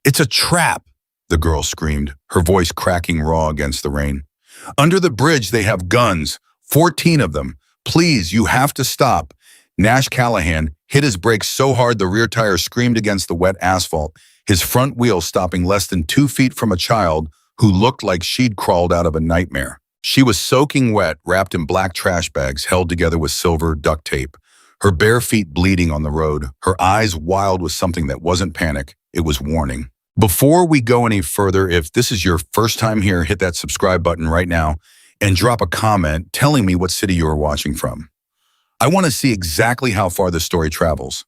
"It's a trap," the girl screamed, her voice cracking raw against the rain. "Under the bridge they have guns, 14 of them. Please, you have to stop." Nash Callahan hit his brakes so hard the rear tire screamed against the wet asphalt, his front wheel stopping less than 2 feet from a child who looked like she'd crawled out of a nightmare. She was soaking wet, wrapped in black trash bags held together with silver duct tape, her bare feet bleeding on the road, her eyes wild with something that wasn't panic, it was warning. Before we go any further, if this is your first time here, hit that subscribe button right now and drop a comment telling me what city you are watching from. I want to see exactly how far the story travels.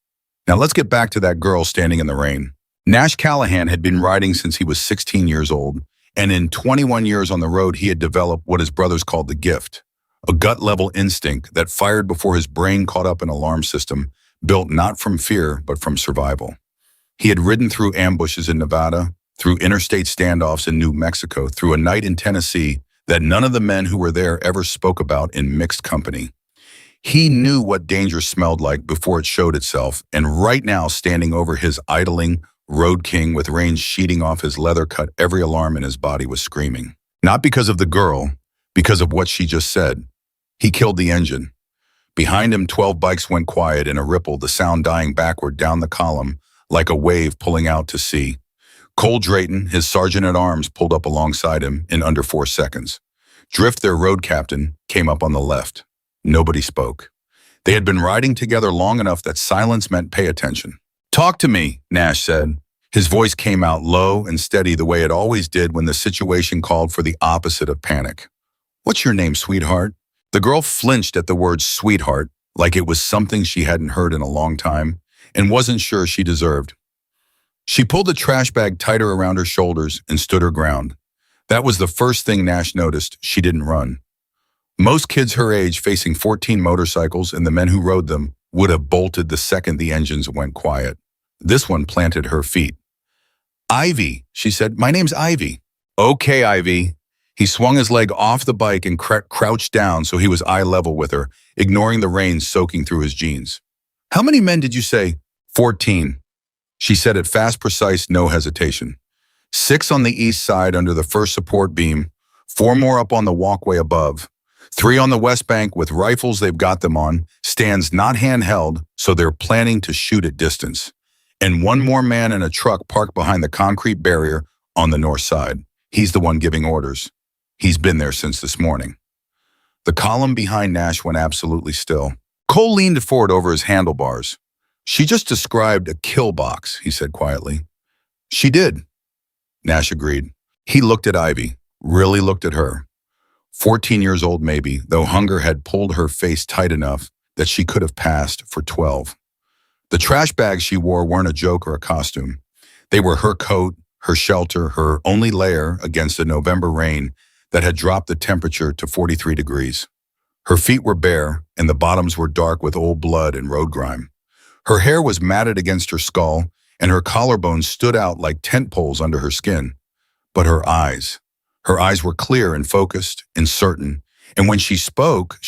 Now let's get back to that girl standing in the rain. Nash Callahan had been riding since he was 16 years old, and in 21 years on the road, he had developed what his brothers called the gift, a gut-level instinct that fired before his brain caught up an alarm system built not from fear, but from survival. He had ridden through ambushes in Nevada, through interstate standoffs in New Mexico, through a night in Tennessee that none of the men who were there ever spoke about in mixed company. He knew what danger smelled like before it showed itself, and right now, standing over his idling Road King with reins sheeting off his leather cut, every alarm in his body was screaming. Not because of the girl, because of what she just said. He killed the engine. Behind him, 12 bikes went quiet in a ripple, the sound dying backward down the column like a wave pulling out to sea. Cole Drayton, his sergeant-at-arms, pulled up alongside him in under 4 seconds. Drift, their road captain, came up on the left. Nobody spoke. They had been riding together long enough that silence meant pay attention. "Talk to me," Nash said. His voice came out low and steady the way it always did when the situation called for the opposite of panic. "What's your name, sweetheart?" The girl flinched at the word sweetheart, like it was something she hadn't heard in a long time and wasn't sure she deserved. She pulled the trash bag tighter around her shoulders and stood her ground. That was the first thing Nash noticed. She didn't run. Most kids her age facing 14 motorcycles and the men who rode them would have bolted the second the engines went quiet. This one planted her feet. "Ivy," she said. "My name's Ivy." "Okay, Ivy." He swung his leg off the bike and crouched down so he was eye level with her, ignoring the rain soaking through his jeans. "How many men did you say?" 14. She said it fast, precise, no hesitation. 6 on the east side under the first support beam, 4 more up on the walkway above, 3 on the west bank with rifles they've got them on, stands not handheld, so they're planning to shoot at distance, and 1 more man in a truck parked behind the concrete barrier on the north side. He's the one giving orders. He's been there since this morning. The column behind Nash went absolutely still. Cole leaned forward over his handlebars. "She just described a kill box," he said quietly. "She did," Nash agreed. He looked at Ivy, really looked at her. 14 years old maybe, though hunger had pulled her face tight enough that she could have passed for 12. The trash bags she wore weren't a joke or a costume. They were her coat, her shelter, her only layer against the November rain that had dropped the temperature to 43 degrees. Her feet were bare, and the bottoms were dark with old blood and road grime. Her hair was matted against her skull, and her collarbones stood out like tent poles under her skin. But her eyes were clear and focused and certain, and when she spoke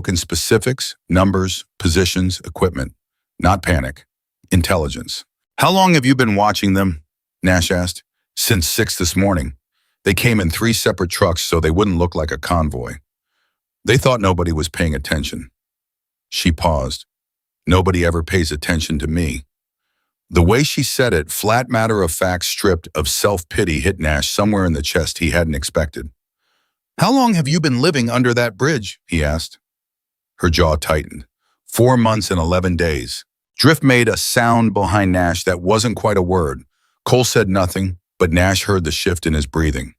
in specifics, numbers, positions, equipment. Not panic, intelligence. "How long have you been watching them?" Nash asked. "Since 6 this morning. They came in 3 separate trucks so they wouldn't look like a convoy. They thought nobody was paying attention." She paused. "Nobody ever pays attention to me." The way she said it, flat matter-of-fact, stripped of self-pity, hit Nash somewhere in the chest he hadn't expected. "How long have you been living under that bridge?" he asked. Her jaw tightened. 4 months and 11 days. Drift made a sound behind Nash that wasn't quite a word. Cole said nothing, but Nash heard the shift in his breathing.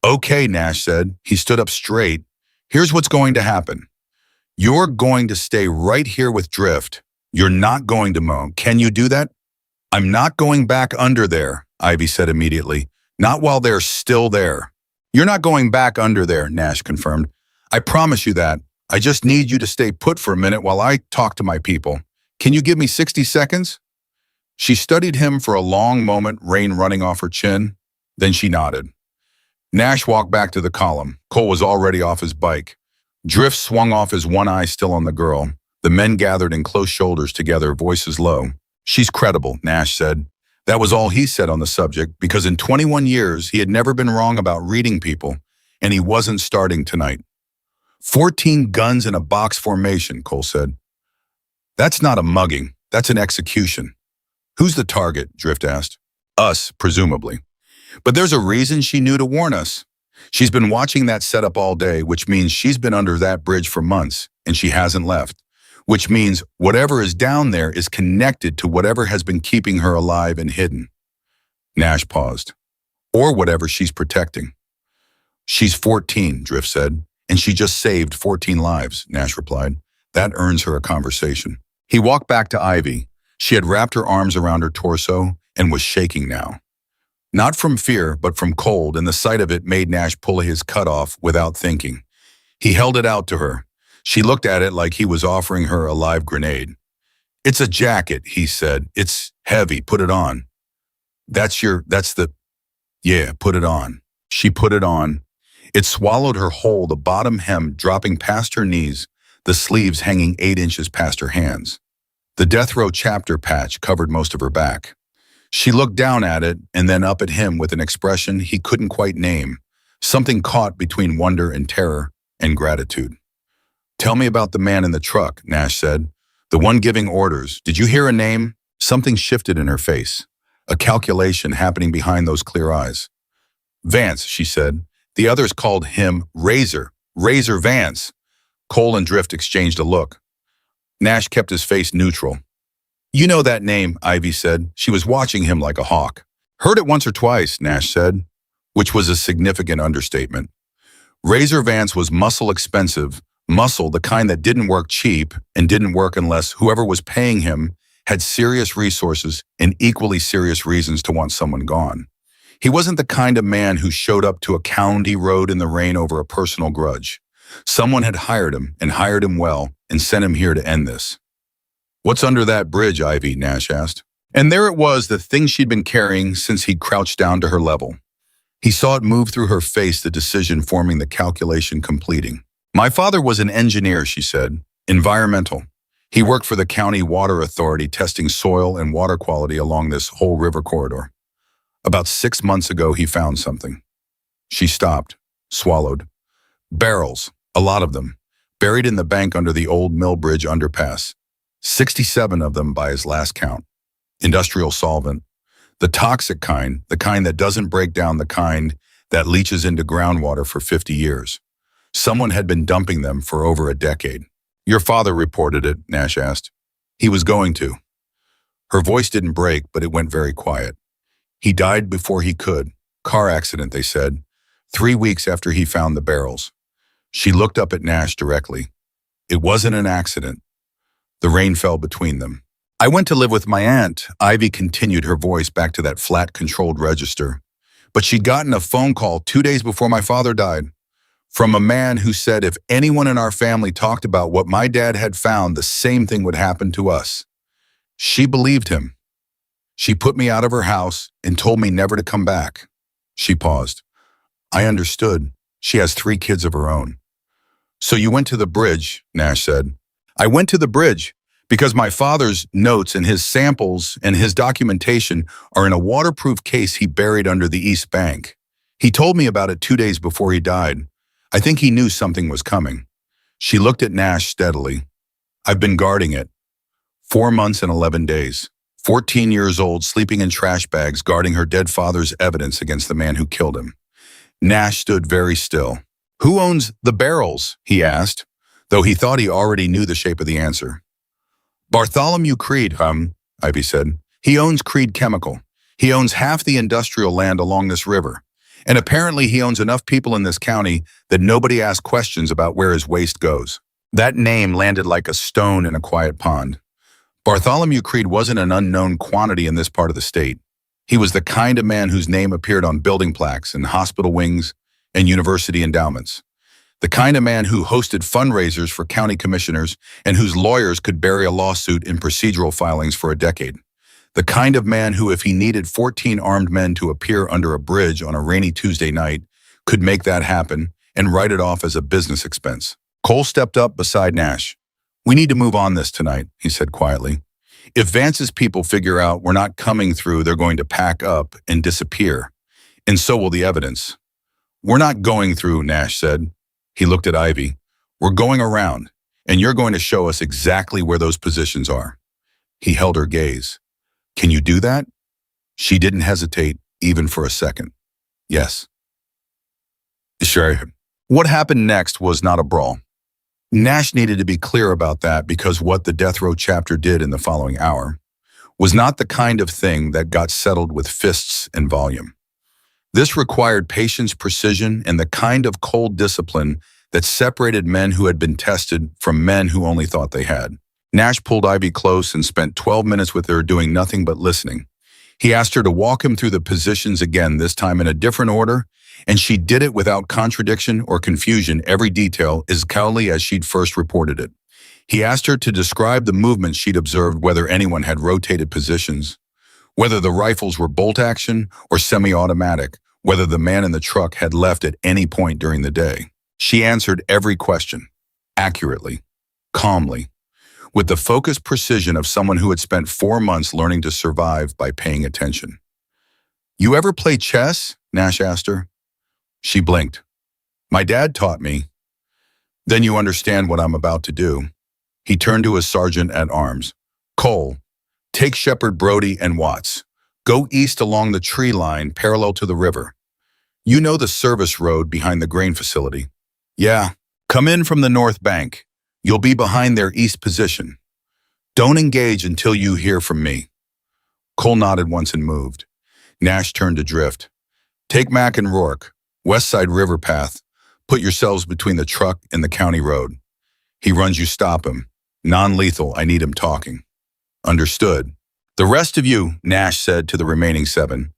"Okay," Nash said. He stood up straight. "Here's what's going to happen. You're going to stay right here with Drift. You're not going to moan. Can you do that?" "I'm not going back under there," Ivy said immediately. "Not while they're still there." "You're not going back under there," Nash confirmed. "I promise you that. I just need you to stay put for a minute while I talk to my people. Can you give me 60 seconds? She studied him for a long moment, rain running off her chin. Then she nodded. Nash walked back to the column. Cole was already off his bike. Drift swung off, his one eye still on the girl. The men gathered in close shoulders together, voices low. "She's credible," Nash said. That was all he said on the subject, because in 21 years, he had never been wrong about reading people, and he wasn't starting tonight. 14 guns in a box formation, Cole said. That's not a mugging, that's an execution. Who's the target? Drift asked. Us, presumably. But there's a reason she knew to warn us. She's been watching that setup all day, which means she's been under that bridge for months, and she hasn't left. Which means whatever is down there is connected to whatever has been keeping her alive and hidden. Nash paused. Or whatever she's protecting. She's 14, Drift said, and she just saved 14 lives, Nash replied. That earns her a conversation. He walked back to Ivy. She had wrapped her arms around her torso and was shaking now. Not from fear, but from cold, and the sight of it made Nash pull his cut off without thinking. He held it out to her. She looked at it like he was offering her a live grenade. It's a jacket, he said. It's heavy, put it on. Yeah, put it on. She put it on. It swallowed her whole, the bottom hem dropping past her knees, the sleeves hanging 8 inches past her hands. The death row chapter patch covered most of her back. She looked down at it and then up at him with an expression he couldn't quite name, something caught between wonder and terror and gratitude. Tell me about the man in the truck, Nash said. The one giving orders. Did you hear a name? Something shifted in her face, a calculation happening behind those clear eyes. Vance, she said. The others called him Razor Vance. Cole and Drift exchanged a look. Nash kept his face neutral. You know that name, Ivy said. She was watching him like a hawk. Heard it once or twice, Nash said, which was a significant understatement. Razor Vance was muscle expensive, muscle the kind that didn't work cheap and didn't work unless whoever was paying him had serious resources and equally serious reasons to want someone gone. He wasn't the kind of man who showed up to a county road in the rain over a personal grudge. Someone had hired him and hired him well and sent him here to end this. What's under that bridge, Ivy? Nash asked. And there it was, the thing she'd been carrying since he'd crouched down to her level. He saw it move through her face, the decision forming, the calculation completing. My father was an engineer, she said. Environmental. He worked for the county water authority testing soil and water quality along this whole river corridor. About 6 months ago, he found something. She stopped, swallowed. Barrels, a lot of them, buried in the bank under the Old Millbridge underpass. 67 of them by his last count. Industrial solvent. The toxic kind, the kind that doesn't break down, the kind that leaches into groundwater for 50 years. Someone had been dumping them for over a decade. Your father reported it, Nash asked. He was going to. Her voice didn't break, but it went very quiet. He died before he could. Car accident, they said. 3 weeks after he found the barrels. She looked up at Nash directly. It wasn't an accident. The rain fell between them. I went to live with my aunt. Ivy continued, her voice back to that flat, controlled register. But she'd gotten a phone call 2 days before my father died from a man who said if anyone in our family talked about what my dad had found, the same thing would happen to us. She believed him. She put me out of her house and told me never to come back. She paused. I understood. She has 3 kids of her own. So you went to the bridge, Nash said. I went to the bridge because my father's notes and his samples and his documentation are in a waterproof case he buried under the East Bank. He told me about it 2 days before he died. I think he knew something was coming. She looked at Nash steadily. I've been guarding it. 4 months and 11 days. 14 years old, sleeping in trash bags, guarding her dead father's evidence against the man who killed him. Nash stood very still. Who owns the barrels? He asked, though he thought he already knew the shape of the answer. Bartholomew Creed, Ivy said. He owns Creed Chemical. He owns half the industrial land along this river. And apparently he owns enough people in this county that nobody asks questions about where his waste goes. That name landed like a stone in a quiet pond. Bartholomew Creed wasn't an unknown quantity in this part of the state. He was the kind of man whose name appeared on building plaques and hospital wings and university endowments. The kind of man who hosted fundraisers for county commissioners and whose lawyers could bury a lawsuit in procedural filings for a decade. The kind of man who, if he needed 14 armed men to appear under a bridge on a rainy Tuesday night, could make that happen and write it off as a business expense. Cole stepped up beside Nash. We need to move on this tonight, he said quietly. If Vance's people figure out we're not coming through, they're going to pack up and disappear. And so will the evidence. We're not going through, Nash said. He looked at Ivy. We're going around, and you're going to show us exactly where those positions are. He held her gaze. Can you do that? She didn't hesitate, even for a second. Yes. Sure. What happened next was not a brawl. Nash needed to be clear about that because what the death row chapter did in the following hour was not the kind of thing that got settled with fists and volume. This required patience, precision, and the kind of cold discipline that separated men who had been tested from men who only thought they had. Nash pulled Ivy close and spent 12 minutes with her doing nothing but listening. He asked her to walk him through the positions again, this time in a different order, and she did it without contradiction or confusion, every detail as calmly as she'd first reported it. He asked her to describe the movements she'd observed, whether anyone had rotated positions, whether the rifles were bolt action or semi-automatic, whether the man in the truck had left at any point during the day. She answered every question, accurately, calmly, with the focused precision of someone who had spent 4 months learning to survive by paying attention. You ever play chess? Nash asked her. She blinked. My dad taught me. Then you understand what I'm about to do. He turned to his sergeant-at-arms. Cole, take Shepard, Brody, and Watts. Go east along the tree line parallel to the river. You know the service road behind the grain facility. Yeah, come in from the north bank. You'll be behind their east position. Don't engage until you hear from me. Cole nodded once and moved. Nash turned to Drift. Take Mac and Rourke, West Side River Path. Put yourselves between the truck and the county road. He runs, you stop him. Non-lethal, I need him talking. Understood. The rest of you, Nash said to the remaining 7.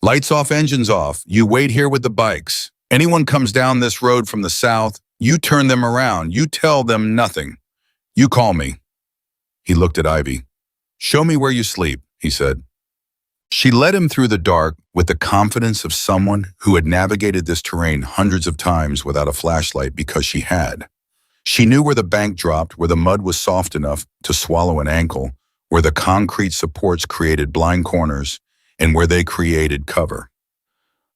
Lights off, engines off. You wait here with the bikes. Anyone comes down this road from the south, you turn them around. You tell them nothing. You call me. He looked at Ivy. Show me where you sleep, he said. She led him through the dark with the confidence of someone who had navigated this terrain hundreds of times without a flashlight because she had. She knew where the bank dropped, where the mud was soft enough to swallow an ankle, where the concrete supports created blind corners, and where they created cover.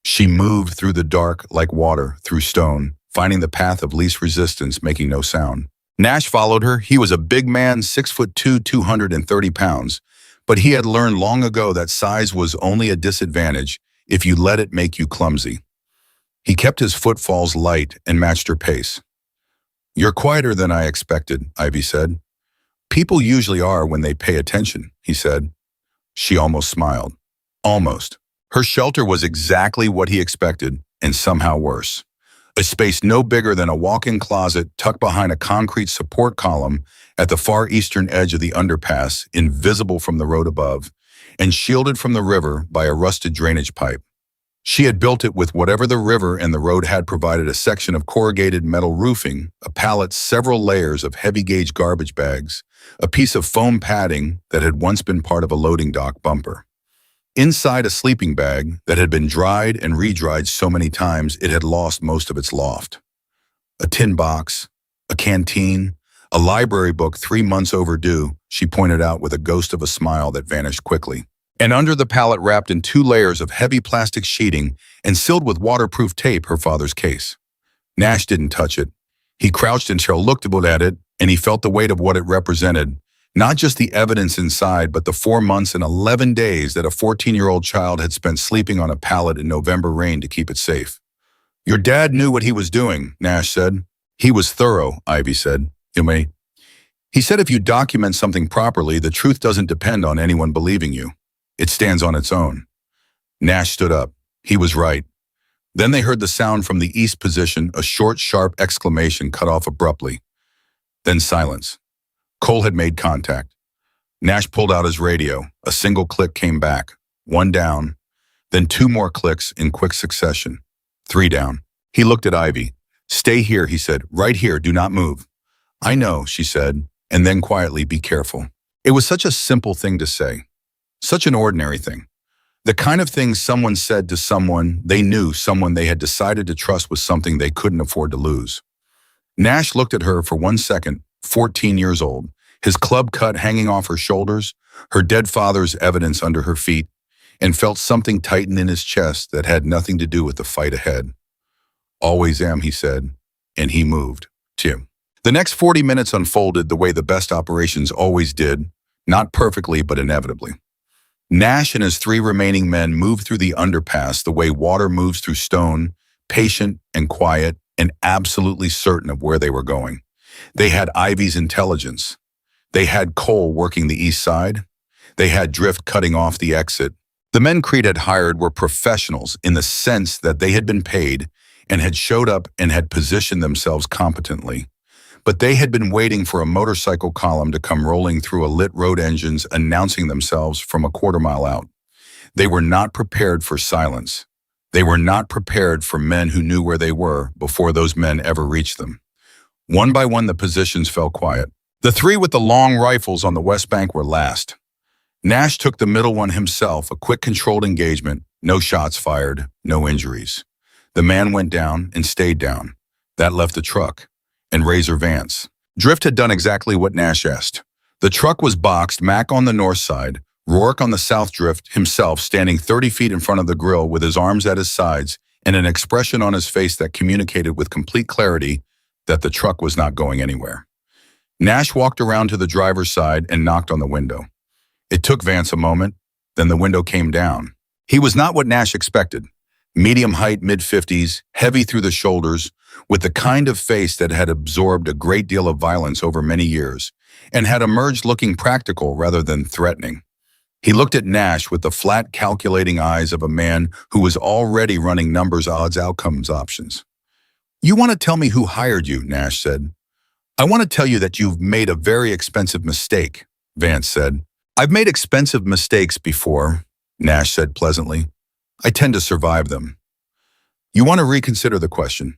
She moved through the dark like water through stone, finding the path of least resistance, making no sound. Nash followed her. He was a big man, 6'2", 230 pounds, but he had learned long ago that size was only a disadvantage if you let it make you clumsy. He kept his footfalls light and matched her pace. You're quieter than I expected, Ivy said. People usually are when they pay attention, he said. She almost smiled. Almost. Her shelter was exactly what he expected, and somehow worse. A space no bigger than a walk-in closet tucked behind a concrete support column at the far eastern edge of the underpass, invisible from the road above, and shielded from the river by a rusted drainage pipe. She had built it with whatever the river and the road had provided: a section of corrugated metal roofing, a pallet, several layers of heavy-gauge garbage bags, a piece of foam padding that had once been part of a loading dock bumper. Inside, a sleeping bag that had been dried and re-dried so many times it had lost most of its loft. A tin box, a canteen, a library book 3 months overdue, she pointed out with a ghost of a smile that vanished quickly. And under the pallet, wrapped in 2 layers of heavy plastic sheeting and sealed with waterproof tape, her father's case. Nash didn't touch it. He crouched and looked at it, and he felt the weight of what it represented. Not just the evidence inside, but the 4 months and 11 days that a 14-year-old child had spent sleeping on a pallet in November rain to keep it safe. Your dad knew what he was doing, Nash said. He was thorough, Ivy said. He said if you document something properly, the truth doesn't depend on anyone believing you. It stands on its own. Nash stood up. He was right. Then they heard the sound from the east position, a short, sharp exclamation cut off abruptly. Then silence. Cole had made contact. Nash pulled out his radio. A single click came back. 1 down. Then 2 more clicks in quick succession. 3 down. He looked at Ivy. Stay here, he said. Right here, do not move. I know, she said, and then quietly, be careful. It was such a simple thing to say. Such an ordinary thing. The kind of thing someone said to someone they knew, someone they had decided to trust with something they couldn't afford to lose. Nash looked at her for 1 second, 14 years old, his club cut hanging off her shoulders, her dead father's evidence under her feet, and felt something tighten in his chest that had nothing to do with the fight ahead. "Always am," he said, and he moved. Tim. The next 40 minutes unfolded the way the best operations always did, not perfectly but inevitably. Nash and his three remaining men moved through the underpass the way water moves through stone, patient and quiet and absolutely certain of where they were going. They had Ivy's intelligence. They had Cole working the east side. They had Drift cutting off the exit. The men Creed had hired were professionals in the sense that they had been paid and had showed up and had positioned themselves competently. But they had been waiting for a motorcycle column to come rolling through a lit road engines announcing themselves from a quarter-mile out. They were not prepared for silence. They were not prepared for men who knew where they were before those men ever reached them. One by one, the positions fell quiet. The three with the long rifles on the west bank were last. Nash took the middle one himself, a quick controlled engagement, no shots fired, no injuries. The man went down and stayed down. That left the truck and Razor Vance. Drift had done exactly what Nash asked. The truck was boxed, Mac on the north side, Rourke on the south, Drift himself standing 30 feet in front of the grill with his arms at his sides and an expression on his face that communicated with complete clarity that the truck was not going anywhere. Nash walked around to the driver's side and knocked on the window. It took Vance a moment, then the window came down. He was not what Nash expected. Medium height, mid-50s, heavy through the shoulders, with the kind of face that had absorbed a great deal of violence over many years and had emerged looking practical rather than threatening. He looked at Nash with the flat, calculating eyes of a man who was already running numbers, odds, outcomes, options. "You want to tell me who hired you?" Nash said. "I want to tell you that you've made a very expensive mistake," Vance said. "I've made expensive mistakes before," Nash said pleasantly. "I tend to survive them." "You want to reconsider the question?"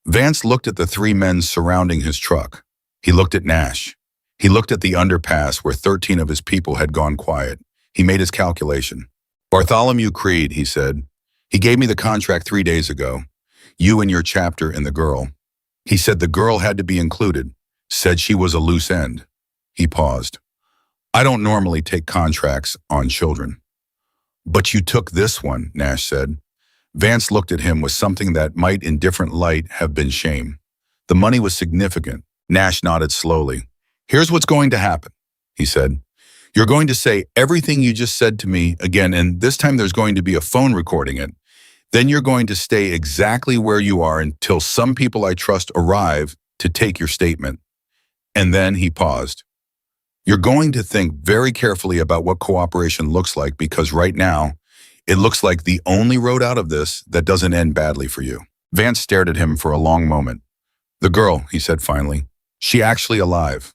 Vance looked at the three men surrounding his truck. He looked at Nash. He looked at the underpass where 13 of his people had gone quiet. He made his calculation. "Bartholomew Creed," he said. "He gave me the contract 3 days ago. You and your chapter and the girl. He said the girl had to be included. Said she was a loose end." He paused. "I don't normally take contracts on children." "But you took this one," Nash said. Vance looked at him with something that might in different light have been shame. The money was significant. Nash nodded slowly. "Here's what's going to happen," he said. "You're going to say everything you just said to me again, and this time there's going to be a phone recording it. Then you're going to stay exactly where you are until some people I trust arrive to take your statement." And then he paused. "You're going to think very carefully about what cooperation looks like because right now, it looks like the only road out of this that doesn't end badly for you." Vance stared at him for a long moment. "The girl," he said finally, "she actually alive?"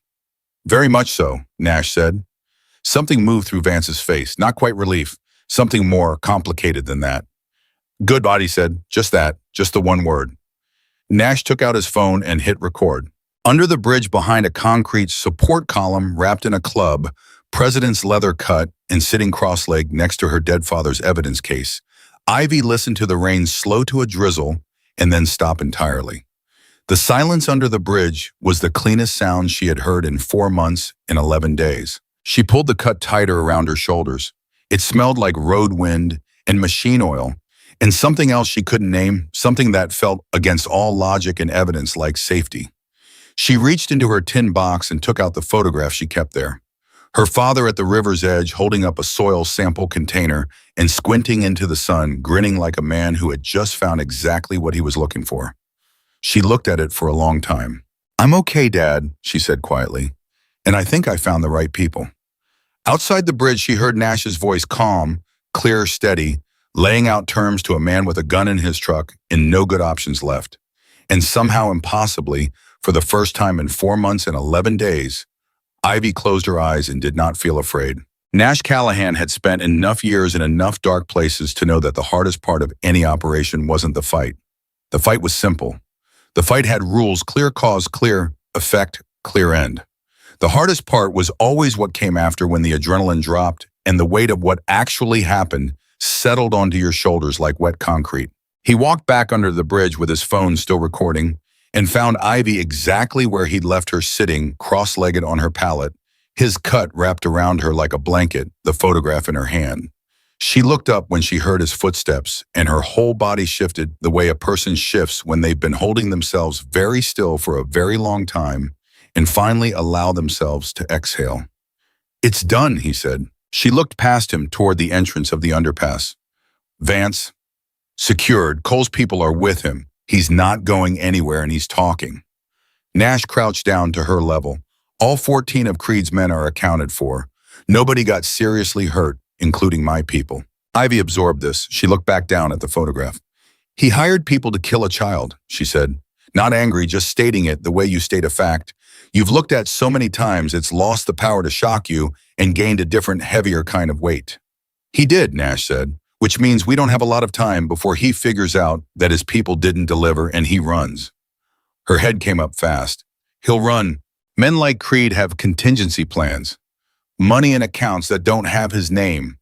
"Very much so," Nash said. Something moved through Vance's face, not quite relief, something more complicated than that. "Good," he said, "just that, just the one word." Nash took out his phone and hit record. Under the bridge behind a concrete support column wrapped in a club, President's leather cut and sitting cross-legged next to her dead father's evidence case, Ivy listened to the rain slow to a drizzle and then stop entirely. The silence under the bridge was the cleanest sound she had heard in 4 months and 11 days. She pulled the cut tighter around her shoulders. It smelled like road wind and machine oil, and something else she couldn't name, something that felt against all logic and evidence like safety. She reached into her tin box and took out the photograph she kept there. Her father at the river's edge holding up a soil sample container and squinting into the sun, grinning like a man who had just found exactly what he was looking for. She looked at it for a long time. "I'm okay, Dad," she said quietly, "and I think I found the right people." Outside the bridge, she heard Nash's voice, calm, clear, steady, laying out terms to a man with a gun in his truck and no good options left. And somehow, impossibly, for the first time in 4 months and 11 days, Ivy closed her eyes and did not feel afraid. Nash Callahan had spent enough years in enough dark places to know that the hardest part of any operation wasn't the fight. The fight was simple. The fight had rules, clear cause, clear effect, clear end. The hardest part was always what came after when the adrenaline dropped and the weight of what actually happened settled onto your shoulders like wet concrete. He walked back under the bridge with his phone still recording and found Ivy exactly where he'd left her sitting cross-legged on her pallet, his cut wrapped around her like a blanket, the photograph in her hand. She looked up when she heard his footsteps, and her whole body shifted the way a person shifts when they've been holding themselves very still for a very long time and finally allow themselves to exhale. "It's done," he said. She looked past him toward the entrance of the underpass. "Vance, secured. Cole's people are with him. He's not going anywhere and he's talking." Nash crouched down to her level. "All 14 of Creed's men are accounted for. Nobody got seriously hurt, including my people." Ivy absorbed this. She looked back down at the photograph. "He hired people to kill a child," she said. "Not angry, just stating it the way you state a fact. You've looked at so many times it's lost the power to shock you and gained a different, heavier kind of weight." "He did," Nash said, "which means we don't have a lot of time before he figures out that his people didn't deliver and he runs." Her head came up fast. "He'll run. Men like Creed have contingency plans. Money in accounts that don't have his name.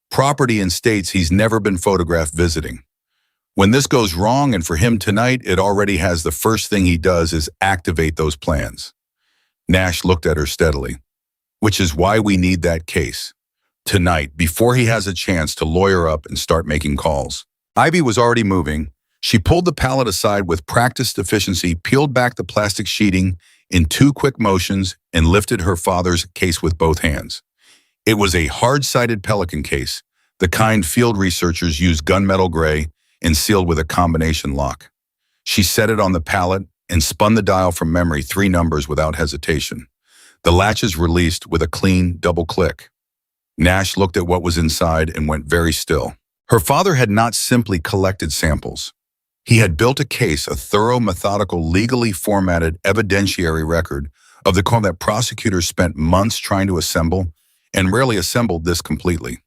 Property in states he's never been photographed visiting. When this goes wrong, and for him tonight, it already has the first thing he does is activate those plans." Nash looked at her steadily. "Which is why we need that case. Tonight, before he has a chance to lawyer up and start making calls." Ivy was already moving. She pulled the pallet aside with practiced efficiency, peeled back the plastic sheeting in 2 quick motions, and lifted her father's case with both hands. It was a hard-sided Pelican case, the kind field researchers use gunmetal gray and sealed with a combination lock. She set it on the pallet and spun the dial from memory 3 numbers without hesitation. The latches released with a clean double click. Nash looked at what was inside and went very still. Her father had not simply collected samples. He had built a case, a thorough, methodical, legally formatted evidentiary record of the crime that prosecutors spent months trying to assemble and rarely assembled this completely.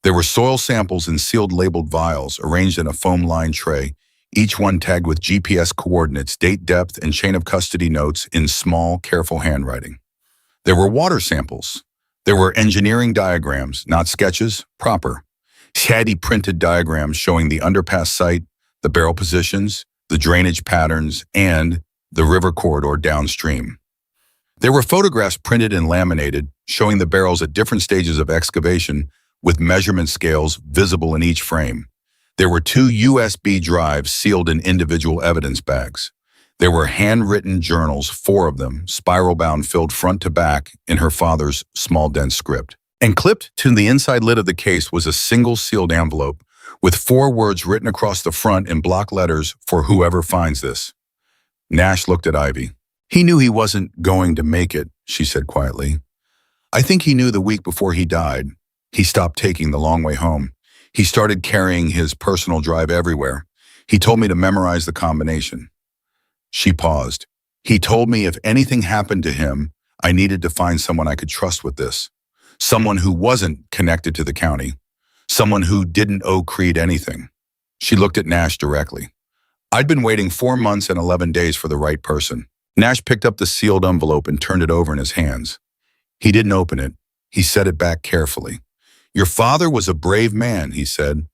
There were soil samples in sealed labeled vials arranged in a foam-lined tray, each one tagged with GPS coordinates, date, depth, and chain of custody notes in small, careful handwriting. There were water samples. There were engineering diagrams, not sketches, proper. Shady printed diagrams showing the underpass site, the barrel positions, the drainage patterns, and the river corridor downstream. There were photographs printed and laminated, showing the barrels at different stages of excavation, with measurement scales visible in each frame. There were 2 USB drives sealed in individual evidence bags. There were handwritten journals, 4 of them, spiral-bound, filled front to back in her father's small, dense script. And clipped to the inside lid of the case was a single sealed envelope with 4 words written across the front in block letters for whoever finds this. Nash looked at Ivy. "He knew he wasn't going to make it," she said quietly. "I think he knew the week before he died. He stopped taking the long way home. He started carrying his personal drive everywhere. He told me to memorize the combination." She paused. "He told me if anything happened to him, I needed to find someone I could trust with this. Someone who wasn't connected to the county. Someone who didn't owe Creed anything." She looked at Nash directly. "I'd been waiting 4 months and 11 days for the right person." Nash picked up the sealed envelope and turned it over in his hands. He didn't open it. He set it back carefully. "Your father was a brave man," he said.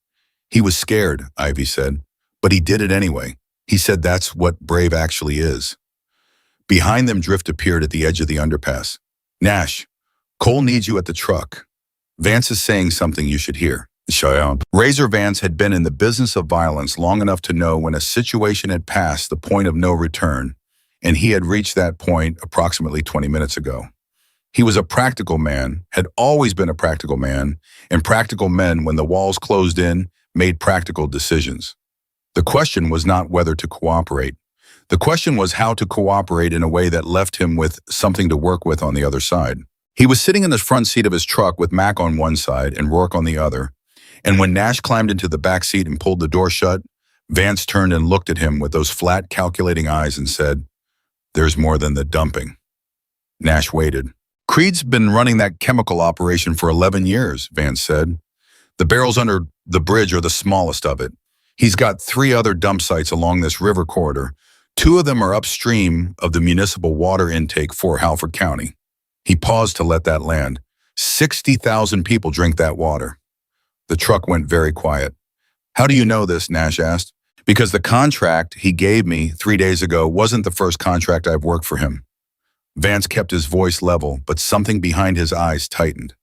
"He was scared," Ivy said, "but he did it anyway. He said that's what brave actually is." Behind them, Drift appeared at the edge of the underpass. "Nash, Cole needs you at the truck. Vance is saying something you should hear." Razor Vance had been in the business of violence long enough to know when a situation had passed the point of no return, and he had reached that point approximately 20 minutes ago. He was a practical man, had always been a practical man, and practical men, when the walls closed in, made practical decisions. The question was not whether to cooperate. The question was how to cooperate in a way that left him with something to work with on the other side. He was sitting in the front seat of his truck with Mac on one side and Rourke on the other, and when Nash climbed into the back seat and pulled the door shut, Vance turned and looked at him with those flat, calculating eyes and said, "There's more than the dumping." Nash waited. "Creed's been running that chemical operation for 11 years, Vance said. "The barrels under the bridge are the smallest of it. He's got 3 other dump sites along this river corridor. 2 of them are upstream of the municipal water intake for Halford County." He paused to let that land. 60,000 people drink that water. The truck went very quiet. "How do you know this?" Nash asked. "Because the contract he gave me 3 days ago wasn't the first contract I've worked for him." Vance kept his voice level, but something behind his eyes tightened.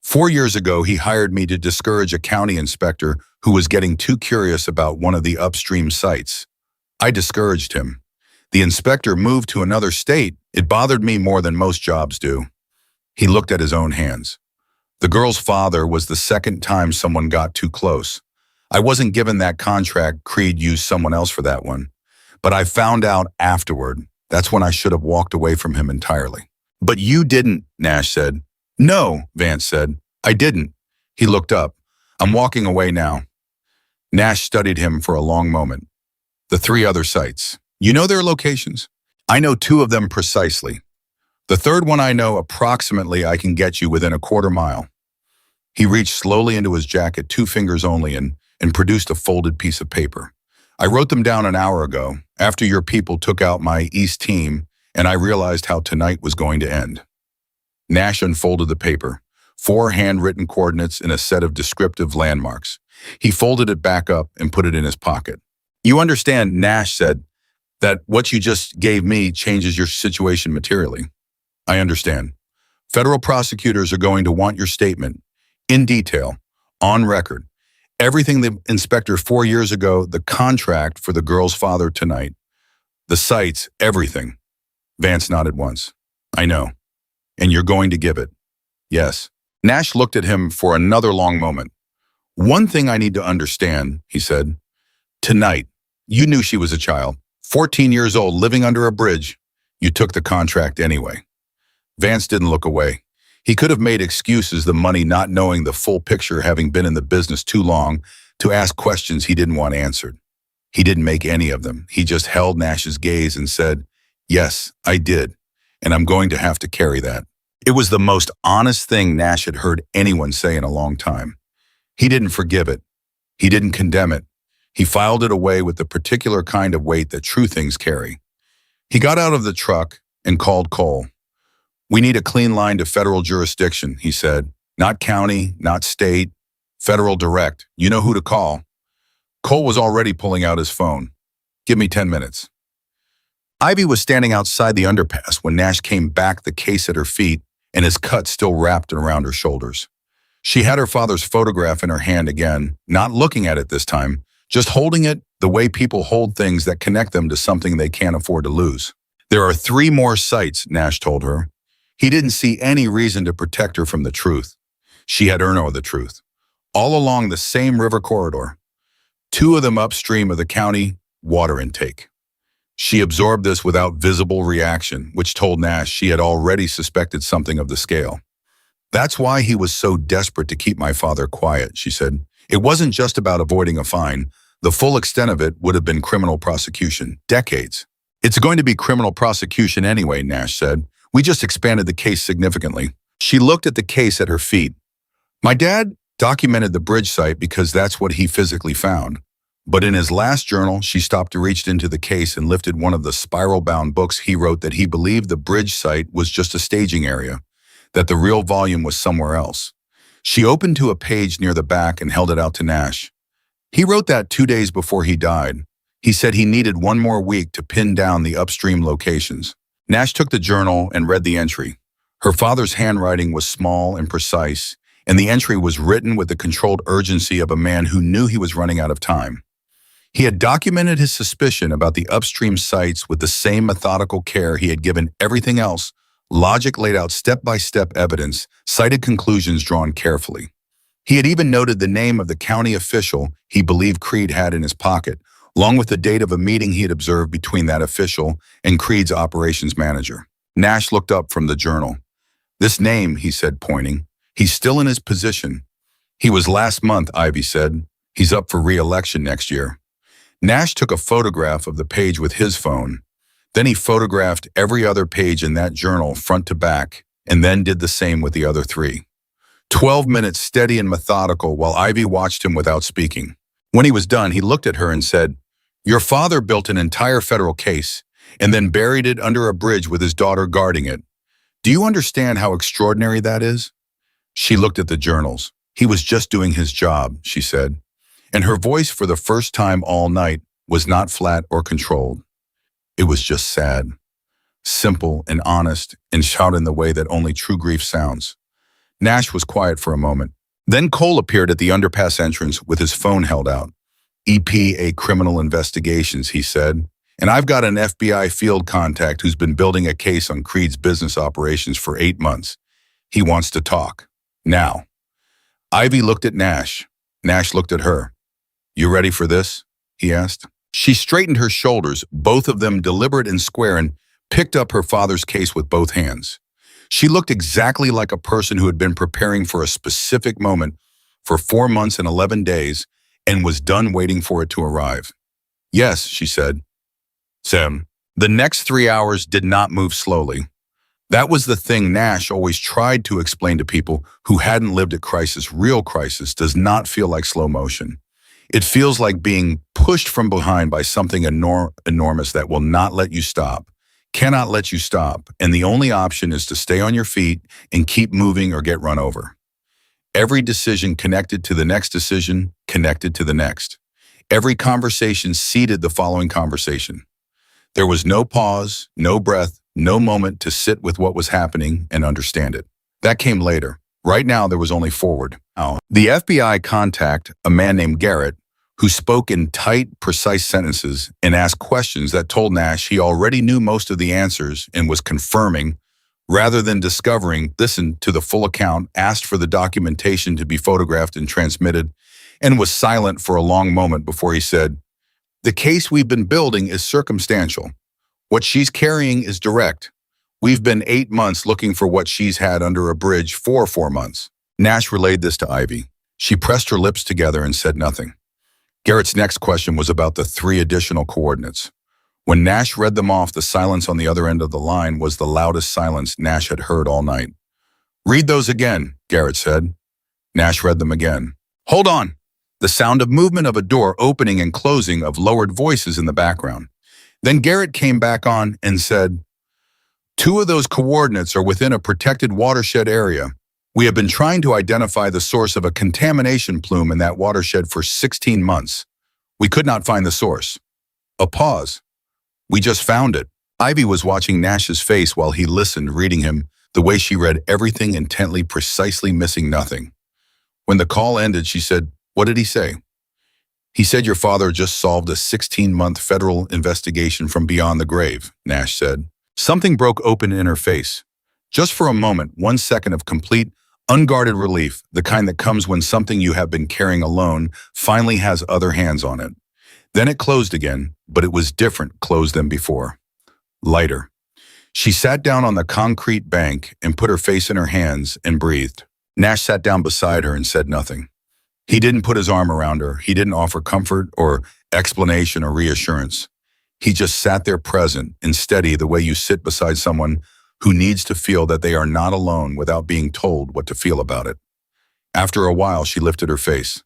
4 years ago, he hired me to discourage a county inspector who was getting too curious about one of the upstream sites. I discouraged him. The inspector moved to another state. It bothered me more than most jobs do. He looked at his own hands. The girl's father was the second time someone got too close. I wasn't given that contract. Creed used someone else for that one. But I found out afterward. That's when I should have walked away from him entirely. But you didn't, Nash said. No, Vance said. I didn't. He looked up. I'm walking away now. Nash studied him for a long moment. The 3 other sites. You know their locations? I know 2 of them precisely. The third one I know approximately. I can get you within a quarter mile. He reached slowly into his jacket, 2 fingers only, and produced a folded piece of paper. I wrote them down an hour ago, after your people took out my East team, and I realized how tonight was going to end. Nash unfolded the paper, 4 handwritten coordinates in a set of descriptive landmarks. He folded it back up and put it in his pocket. You understand, Nash said, that what you just gave me changes your situation materially. I understand. Federal prosecutors are going to want your statement, in detail, on record. Everything the inspector 4 years ago, the contract for the girl's father tonight, the sites, everything. Vance nodded once. I know. And you're going to give it. Yes. Nash looked at him for another long moment. One thing I need to understand, he said. Tonight, you knew she was a child, 14 years old, living under a bridge. You took the contract anyway. Vance didn't look away. He could have made excuses, the money, not knowing the full picture, having been in the business too long to ask questions he didn't want answered. He didn't make any of them. He just held Nash's gaze and said, yes, I did, and I'm going to have to carry that. It was the most honest thing Nash had heard anyone say in a long time. He didn't forgive it. He didn't condemn it. He filed it away with the particular kind of weight that true things carry. He got out of the truck and called Cole. We need a clean line to federal jurisdiction, he said. Not county, not state, federal direct. You know who to call. Cole was already pulling out his phone. Give me 10 minutes. Ivy was standing outside the underpass when Nash came back, the case at her feet and his cut still wrapped around her shoulders. She had her father's photograph in her hand again, not looking at it this time, just holding it the way people hold things that connect them to something they can't afford to lose. There are 3 more sites, Nash told her. He didn't see any reason to protect her from the truth. She had earned the truth. All along the same river corridor. 2 of them upstream of the county water intake. She absorbed this without visible reaction, which told Nash she had already suspected something of the scale. That's why he was so desperate to keep my father quiet, she said. It wasn't just about avoiding a fine. The full extent of it would have been criminal prosecution, decades. It's going to be criminal prosecution anyway, Nash said. We just expanded the case significantly. She looked at the case at her feet. My dad documented the bridge site because that's what he physically found. But in his last journal, she stopped to reach into the case and lifted one of the spiral-bound books. He wrote that he believed the bridge site was just a staging area, that the real volume was somewhere else. She opened to a page near the back and held it out to Nash. He wrote that 2 days before he died. He said he needed 1 more week to pin down the upstream locations. Nash took the journal and read the entry. Her father's handwriting was small and precise, and the entry was written with the controlled urgency of a man who knew he was running out of time. He had documented his suspicion about the upstream sites with the same methodical care he had given everything else. Logic laid out step-by-step evidence, cited conclusions drawn carefully. He had even noted the name of the county official he believed Creed had in his pocket, along with the date of a meeting he had observed between that official and Creed's operations manager. Nash looked up from the journal. This name, he said, pointing. He's still in his position. He was last month, Ivy said. He's up for re-election next year. Nash took a photograph of the page with his phone. Then he photographed every other page in that journal front to back, and then did the same with the other 3. 12 minutes steady and methodical while Ivy watched him without speaking. When he was done, he looked at her and said, Your father built an entire federal case and then buried it under a bridge with his daughter guarding it. Do you understand how extraordinary that is? She looked at the journals. He was just doing his job, she said. And her voice for the first time all night was not flat or controlled. It was just sad. simple and honest, and shouted in the way that only true grief sounds. Nash was quiet for a moment. Then Cole appeared at the underpass entrance with his phone held out. EPA Criminal Investigations, he said. And I've got an FBI field contact who's been building a case on Creed's business operations for 8 months. He wants to talk. Now. Ivy looked at Nash. Nash looked at her. You ready for this? He asked. She straightened her shoulders, both of them deliberate and square, and picked up her father's case with both hands. She looked exactly like a person who had been preparing for a specific moment for 4 months and 11 days and was done waiting for it to arrive. Yes, she said. Sam. The next 3 hours did not move slowly. That was the thing Nash always tried to explain to people who hadn't lived a crisis. Real crisis does not feel like slow motion. It feels like being pushed from behind by something enormous that will not let you stop, cannot let you stop, and the only option is to stay on your feet and keep moving or get run over. Every decision connected to the next decision, connected to the next. Every conversation seeded the following conversation. There was no pause, no breath, no moment to sit with what was happening and understand it. That came later. Right now, there was only forward. The FBI contact, a man named Garrett, who spoke in tight, precise sentences and asked questions that told Nash he already knew most of the answers and was confirming, rather than discovering, listened to the full account, asked for the documentation to be photographed and transmitted, and was silent for a long moment before he said, "The case we've been building is circumstantial. What she's carrying is direct. We've been 8 months looking for what she's had under a bridge for 4 months." Nash relayed this to Ivy. She pressed her lips together and said nothing. Garrett's next question was about the 3 additional coordinates. When Nash read them off, the silence on the other end of the line was the loudest silence Nash had heard all night. "Read those again," Garrett said. Nash read them again. "Hold on." The sound of movement of a door opening and closing, of lowered voices in the background. Then Garrett came back on and said, 2 of those coordinates are within a protected watershed area. We have been trying to identify the source of a contamination plume in that watershed for 16 months. We could not find the source. A pause. We just found it. Ivy was watching Nash's face while he listened, reading him, the way she read everything intently, precisely missing nothing. When the call ended, she said, "What did he say?" "He said your father just solved a 16-month federal investigation from beyond the grave," Nash said. Something broke open in her face. Just for a moment, 1 second of complete, unguarded relief, the kind that comes when something you have been carrying alone finally has other hands on it. Then it closed again, but it was different closed than before. Lighter. She sat down on the concrete bank and put her face in her hands and breathed. Nash sat down beside her and said nothing. He didn't put his arm around her. He didn't offer comfort or explanation or reassurance. He just sat there present and steady, the way you sit beside someone who needs to feel that they are not alone without being told what to feel about it. After a while, she lifted her face.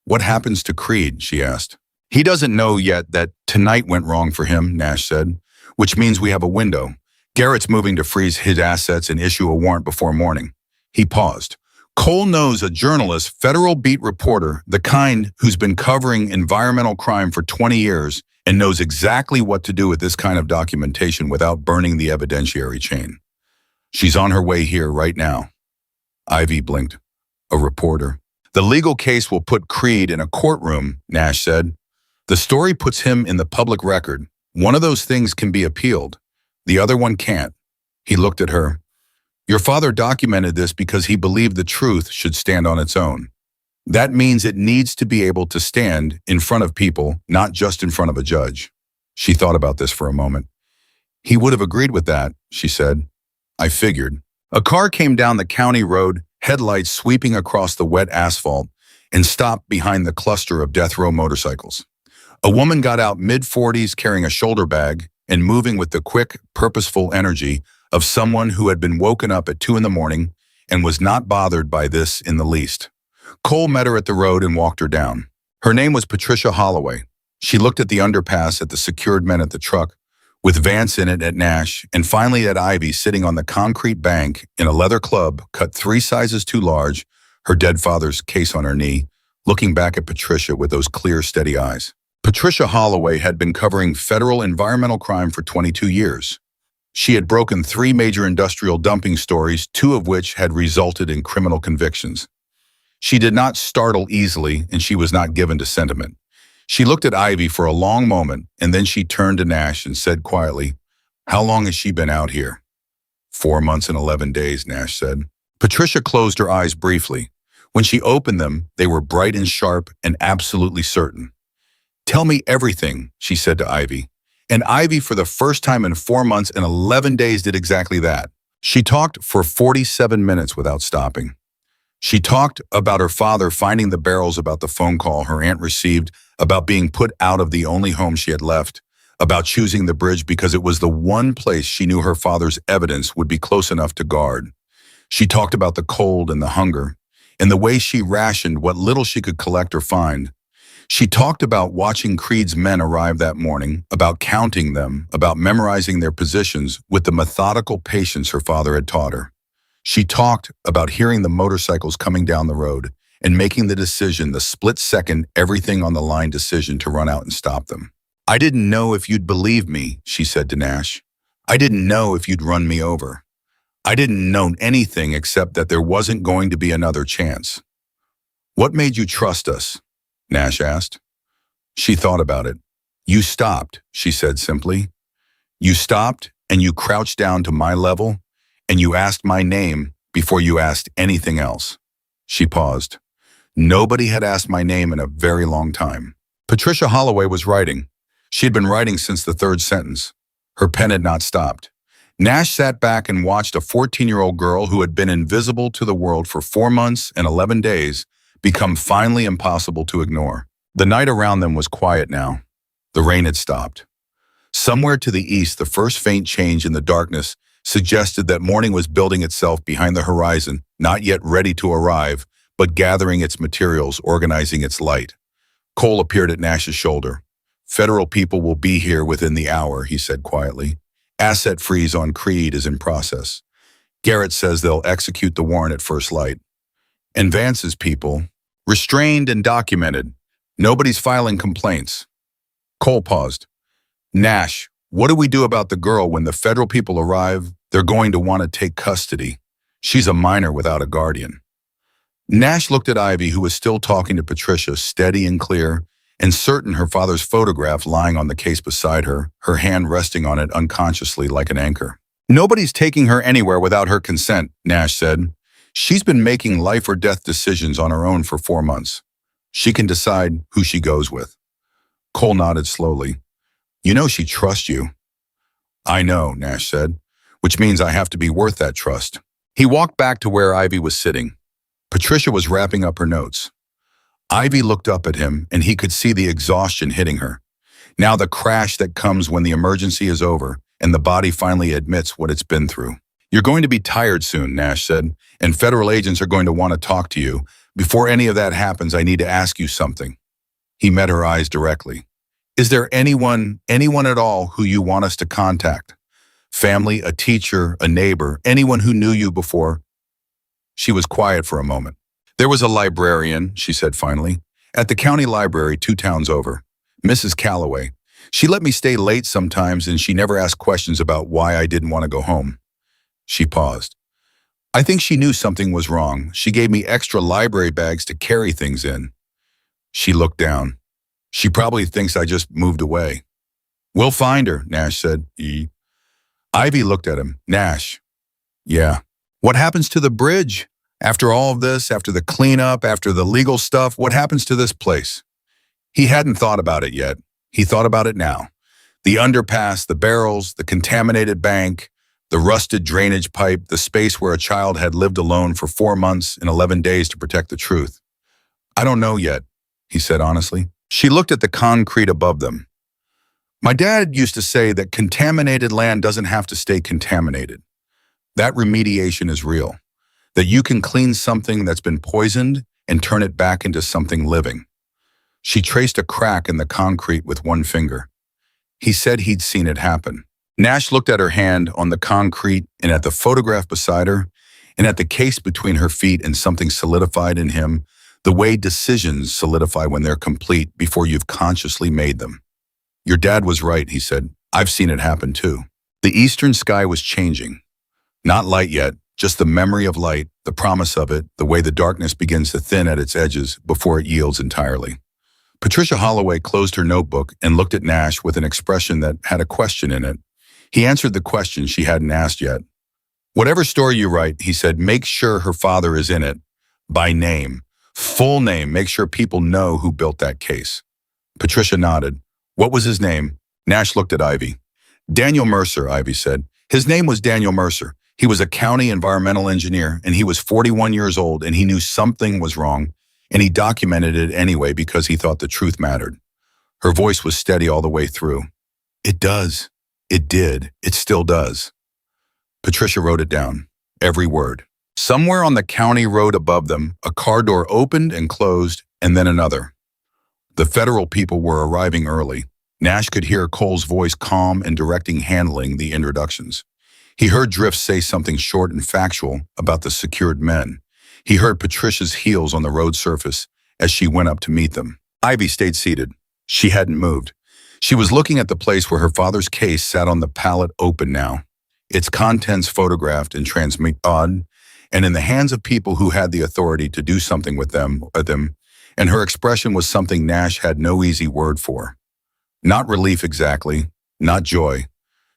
"What happens to Creed?" she asked. "He doesn't know yet that tonight went wrong for him," Nash said, "which means we have a window. Garrett's moving to freeze his assets and issue a warrant before morning." He paused. "Cole knows a journalist, federal beat reporter, the kind who's been covering environmental crime for 20 years and knows exactly what to do with this kind of documentation without burning the evidentiary chain. She's on her way here right now." Ivy blinked. "A reporter." "The legal case will put Creed in a courtroom," Nash said. "The story puts him in the public record. One of those things can be appealed. The other one can't." He looked at her. "Your father documented this because he believed the truth should stand on its own. That means it needs to be able to stand in front of people, not just in front of a judge." She thought about this for a moment. "He would have agreed with that," she said. "I figured." A car came down the county road, headlights sweeping across the wet asphalt, and stopped behind the cluster of death row motorcycles. A woman got out mid-40s carrying a shoulder bag and moving with the quick, purposeful energy of someone who had been woken up at 2 in the morning and was not bothered by this in the least. Cole met her at the road and walked her down. Her name was Patricia Holloway. She looked at the underpass, at the secured men at the truck, with Vance in it, at Nash, and finally at Ivy sitting on the concrete bank in a leather club cut 3 sizes too large, her dead father's case on her knee, looking back at Patricia with those clear, steady eyes. Patricia Holloway had been covering federal environmental crime for 22 years. She had broken 3 major industrial dumping stories, 2 of which had resulted in criminal convictions. She did not startle easily, and she was not given to sentiment. She looked at Ivy for a long moment, and then she turned to Nash and said quietly, "How long has she been out here?" 4 months and 11 days, Nash said. Patricia closed her eyes briefly. When she opened them, they were bright and sharp and absolutely certain. "Tell me everything," she said to Ivy. And Ivy, for the first time in 4 months and 11 days, did exactly that. She talked for 47 minutes without stopping. She talked about her father finding the barrels, about the phone call her aunt received, about being put out of the only home she had left, about choosing the bridge because it was the one place she knew her father's evidence would be close enough to guard. She talked about the cold and the hunger, and the way she rationed what little she could collect or find. She talked about watching Creed's men arrive that morning, about counting them, about memorizing their positions with the methodical patience her father had taught her. She talked about hearing the motorcycles coming down the road and making the decision, the split-second, everything-on-the-line decision to run out and stop them. "I didn't know if you'd believe me," she said to Nash. "I didn't know if you'd run me over. I didn't know anything except that there wasn't going to be another chance." "What made you trust us?" Nash asked. She thought about it. "You stopped," she said simply. "You stopped and you crouched down to my level and you asked my name before you asked anything else." She paused. Nobody had asked my name in a very long time. Patricia Holloway was writing. She had been writing since the 3rd sentence. Her pen had not stopped. Nash sat back and watched a 14-year-old girl who had been invisible to the world for 4 months and 11 days become finally impossible to ignore. The night around them was quiet now. The rain had stopped. Somewhere to the east, the first faint change in the darkness suggested that morning was building itself behind the horizon, not yet ready to arrive, but gathering its materials, organizing its light. Cole appeared at Nash's shoulder. "Federal people will be here within the hour," he said quietly. "Asset freeze on Creed is in process. Garrett says they'll execute the warrant at first light. And Vance's people, restrained and documented. Nobody's filing complaints." Cole paused. "Nash, what do we do about the girl when the federal people arrive? They're going to want to take custody. She's a minor without a guardian." Nash looked at Ivy, who was still talking to Patricia, steady and clear, and certain her father's photograph lying on the case beside her, her hand resting on it unconsciously like an anchor. "Nobody's taking her anywhere without her consent," Nash said. "She's been making life or death decisions on her own for 4 months. She can decide who she goes with." Cole nodded slowly. "You know she trusts you." "I know," Nash said, "which means I have to be worth that trust." He walked back to where Ivy was sitting. Patricia was wrapping up her notes. Ivy looked up at him, and he could see the exhaustion hitting her. Now the crash that comes when the emergency is over and the body finally admits what it's been through. "You're going to be tired soon," Nash said, "and federal agents are going to want to talk to you. Before any of that happens, I need to ask you something." He met her eyes directly. "Is there anyone at all who you want us to contact? Family, a teacher, a neighbor, anyone who knew you before?" She was quiet for a moment. "There was a librarian," she said finally, "at the county library 2 towns over. Mrs. Calloway. She let me stay late sometimes, and she never asked questions about why I didn't want to go home." She paused. "I think she knew something was wrong. She gave me extra library bags to carry things in." She looked down. "She probably thinks I just moved away." "We'll find her," Nash said. Ivy looked at him. "Nash." "Yeah." "What happens to the bridge? After all of this, after the cleanup, after the legal stuff, what happens to this place?" He hadn't thought about it yet. He thought about it now. The underpass, the barrels, the contaminated bank, the rusted drainage pipe, the space where a child had lived alone for 4 months and 11 days to protect the truth. "I don't know yet," he said honestly. She looked at the concrete above them. "My dad used to say that contaminated land doesn't have to stay contaminated. That remediation is real. That you can clean something that's been poisoned and turn it back into something living." She traced a crack in the concrete with one finger. He said he'd seen it happen. Nash looked at her hand on the concrete and at the photograph beside her and at the case between her feet, and something solidified in him, the way decisions solidify when they're complete before you've consciously made them. "Your dad was right," he said. "I've seen it happen too." The eastern sky was changing. Not light yet, just the memory of light, the promise of it, the way the darkness begins to thin at its edges before it yields entirely. Patricia Holloway closed her notebook and looked at Nash with an expression that had a question in it. He answered the question she hadn't asked yet. Whatever story you write, he said, make sure her father is in it. By name. Full name. Make sure people know who built that case. Patricia nodded. What was his name? Nash looked at Ivy. Daniel Mercer, Ivy said. His name was Daniel Mercer. He was a county environmental engineer, and he was 41 years old, and he knew something was wrong, and he documented it anyway because he thought the truth mattered. Her voice was steady all the way through. It does. It did. It still does. Patricia wrote it down. Every word. Somewhere on the county road above them, a car door opened and closed, and then another. The federal people were arriving early. Nash could hear Cole's voice calm and directing handling the introductions. He heard Drift say something short and factual about the secured men. He heard Patricia's heels on the road surface as she went up to meet them. Ivy stayed seated. She hadn't moved. She was looking at the place where her father's case sat on the pallet open now, its contents photographed and transmitted, and in the hands of people who had the authority to do something with them, and her expression was something Nash had no easy word for. Not relief exactly, not joy.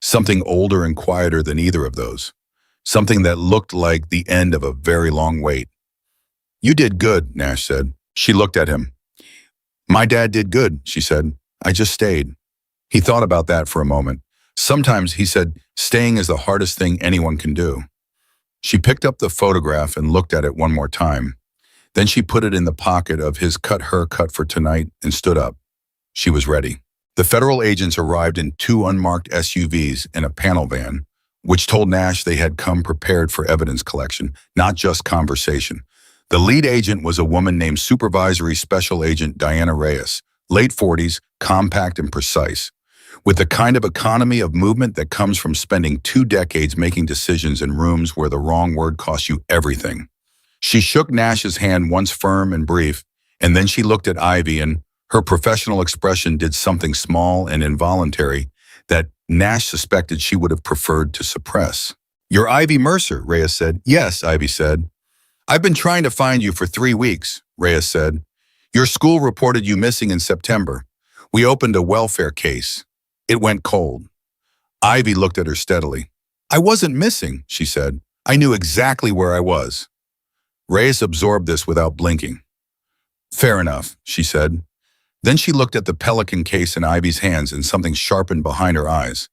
Something older and quieter than either of those. Something that looked like the end of a very long wait. You did good, Nash said. She looked at him. My dad did good, she said. I just stayed. He thought about that for a moment. Sometimes, he said, staying is the hardest thing anyone can do. She picked up the photograph and looked at it one more time. Then she put it in the pocket of his her cut for tonight and stood up. She was ready. The federal agents arrived in 2 unmarked SUVs and a panel van, which told Nash they had come prepared for evidence collection, not just conversation. The lead agent was a woman named Supervisory Special Agent Diana Reyes, late 40s, compact and precise, with the kind of economy of movement that comes from spending 2 decades making decisions in rooms where the wrong word costs you everything. She shook Nash's hand once firm and brief, and then she looked at Ivy, and her professional expression did something small and involuntary that Nash suspected she would have preferred to suppress. You're Ivy Mercer, Reyes said. Yes, Ivy said. I've been trying to find you for 3 weeks, Reyes said. Your school reported you missing in September. We opened a welfare case. It went cold. Ivy looked at her steadily. I wasn't missing, she said. I knew exactly where I was. Reyes absorbed this without blinking. Fair enough, she said. Then she looked at the Pelican case in Ivy's hands and something sharpened behind her eyes.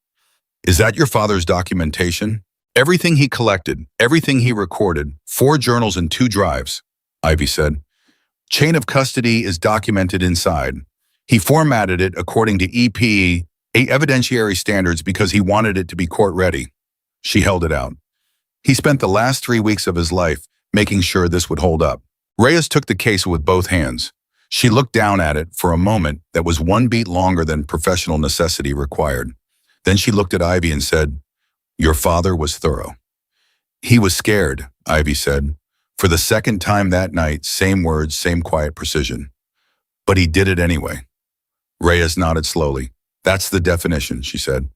Is that your father's documentation? Everything he collected, everything he recorded, 4 journals and 2 drives, Ivy said. Chain of custody is documented inside. He formatted it according to EPE, evidentiary standards, because he wanted it to be court-ready. She held it out. He spent the last 3 weeks of his life making sure this would hold up. Reyes took the case with both hands. She looked down at it for a moment that was 1 beat longer than professional necessity required. Then she looked at Ivy and said, Your father was thorough. He was scared, Ivy said. For the second time that night, same words, same quiet precision. But he did it anyway. Reyes nodded slowly. That's the definition, she said.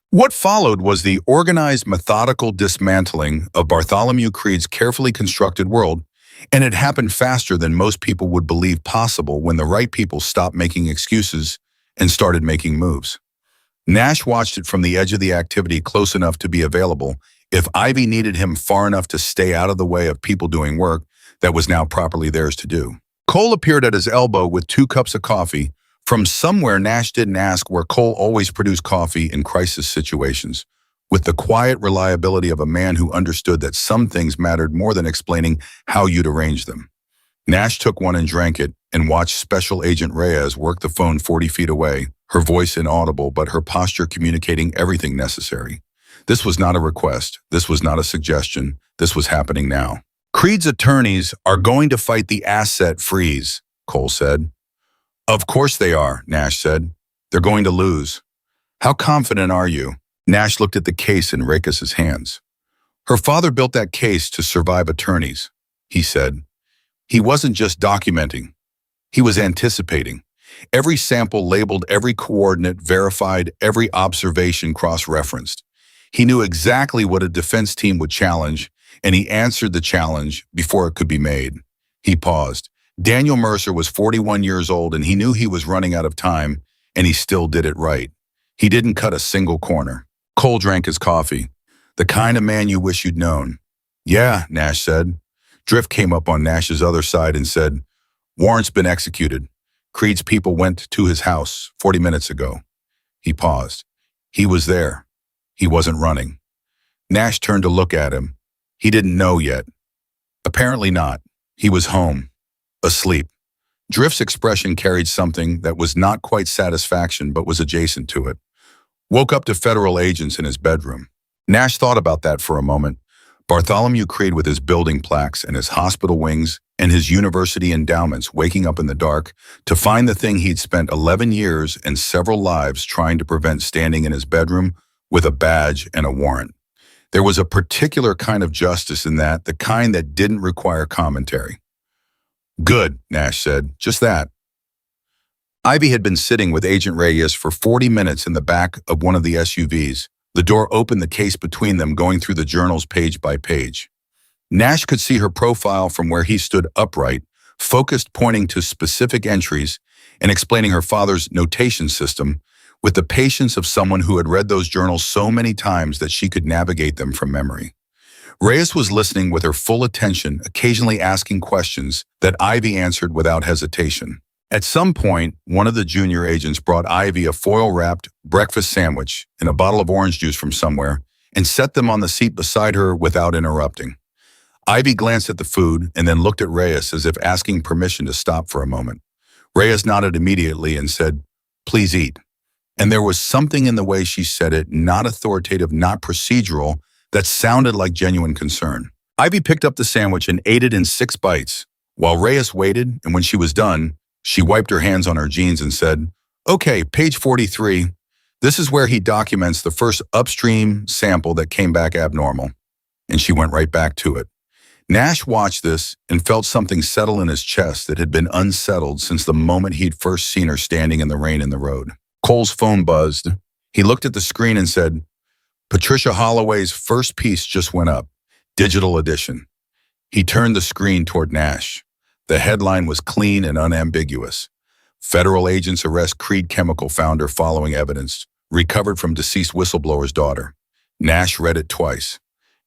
What followed was the organized, methodical dismantling of Bartholomew Creed's carefully constructed world, and it happened faster than most people would believe possible when the right people stopped making excuses and started making moves. Nash watched it from the edge of the activity, close enough to be available if Ivy needed him, far enough to stay out of the way of people doing work that was now properly theirs to do. Cole appeared at his elbow with 2 cups of coffee. From somewhere, Nash didn't ask, where Cole always produced coffee in crisis situations, with the quiet reliability of a man who understood that some things mattered more than explaining how you'd arrange them. Nash took one and drank it, and watched Special Agent Reyes work the phone 40 feet away, her voice inaudible but her posture communicating everything necessary. This was not a request. This was not a suggestion. This was happening now. Creed's attorneys are going to fight the asset freeze, Cole said. Of course they are, Nash said. They're going to lose. How confident are you? Nash looked at the case in Rakis's hands. Her father built that case to survive attorneys, he said. He wasn't just documenting. He was anticipating. Every sample labeled, every coordinate verified, every observation cross-referenced. He knew exactly what a defense team would challenge, and he answered the challenge before it could be made. He paused. Daniel Mercer was 41 years old, and he knew he was running out of time, and he still did it right. He didn't cut a single corner. Cole drank his coffee. The kind of man you wish you'd known. Yeah, Nash said. Drift came up on Nash's other side and said, warrant's been executed. Creed's people went to his house 40 minutes ago. He paused. He was there. He wasn't running. Nash turned to look at him. He didn't know yet. Apparently not. He was home. Asleep. Drift's expression carried something that was not quite satisfaction but was adjacent to it. Woke up to federal agents in his bedroom. Nash thought about that for a moment. Bartholomew Creed with his building plaques and his hospital wings and his university endowments waking up in the dark to find the thing he'd spent 11 years and several lives trying to prevent standing in his bedroom with a badge and a warrant. There was a particular kind of justice in that, the kind that didn't require commentary. Good, Nash said, just that. Ivy had been sitting with Agent Reyes for 40 minutes in the back of one of the SUVs. The door opened, the case between them going through the journals page by page. Nash could see her profile from where he stood upright, focused, pointing to specific entries and explaining her father's notation system with the patience of someone who had read those journals so many times that she could navigate them from memory. Reyes was listening with her full attention, occasionally asking questions that Ivy answered without hesitation. At some point, one of the junior agents brought Ivy a foil-wrapped breakfast sandwich and a bottle of orange juice from somewhere and set them on the seat beside her without interrupting. Ivy glanced at the food and then looked at Reyes as if asking permission to stop for a moment. Reyes nodded immediately and said, "Please eat." And there was something in the way she said it, not authoritative, not procedural, that sounded like genuine concern. Ivy picked up the sandwich and ate it in 6 bites. While Reyes waited, and when she was done, she wiped her hands on her jeans and said, "Okay, page 43. This is where he documents the first upstream sample that came back abnormal." And she went right back to it. Nash watched this and felt something settle in his chest that had been unsettled since the moment he'd first seen her standing in the rain in the road. Cole's phone buzzed. He looked at the screen and said, "Patricia Holloway's first piece just went up. Digital edition." He turned the screen toward Nash. The headline was clean and unambiguous. Federal agents arrest Creed Chemical founder following evidence, recovered from deceased whistleblower's daughter. Nash read it twice.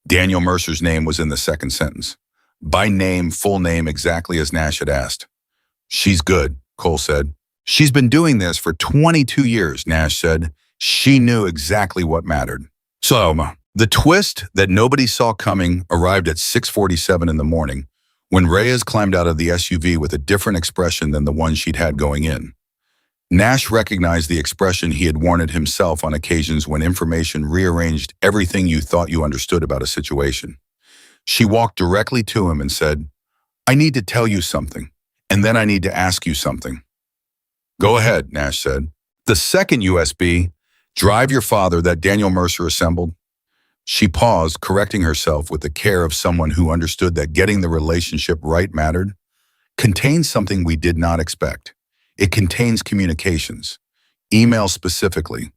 Daniel Mercer's name was in the second sentence. By name, full name, exactly as Nash had asked. "She's good," Cole said. "She's been doing this for 22 years, Nash said. She knew exactly what mattered. So, the twist that nobody saw coming arrived at 6:47 in the morning, when Reyes climbed out of the SUV with a different expression than the one she'd had going in. Nash recognized the expression he had worn it himself on occasions when information rearranged everything you thought you understood about a situation. She walked directly to him and said, "I need to tell you something, and then I need to ask you something." "Go ahead," Nash said. "The second USB, drive your father that Daniel Mercer assembled." She paused, correcting herself with the care of someone who understood that getting the relationship right mattered. "Contains something we did not expect. It contains communications, email specifically,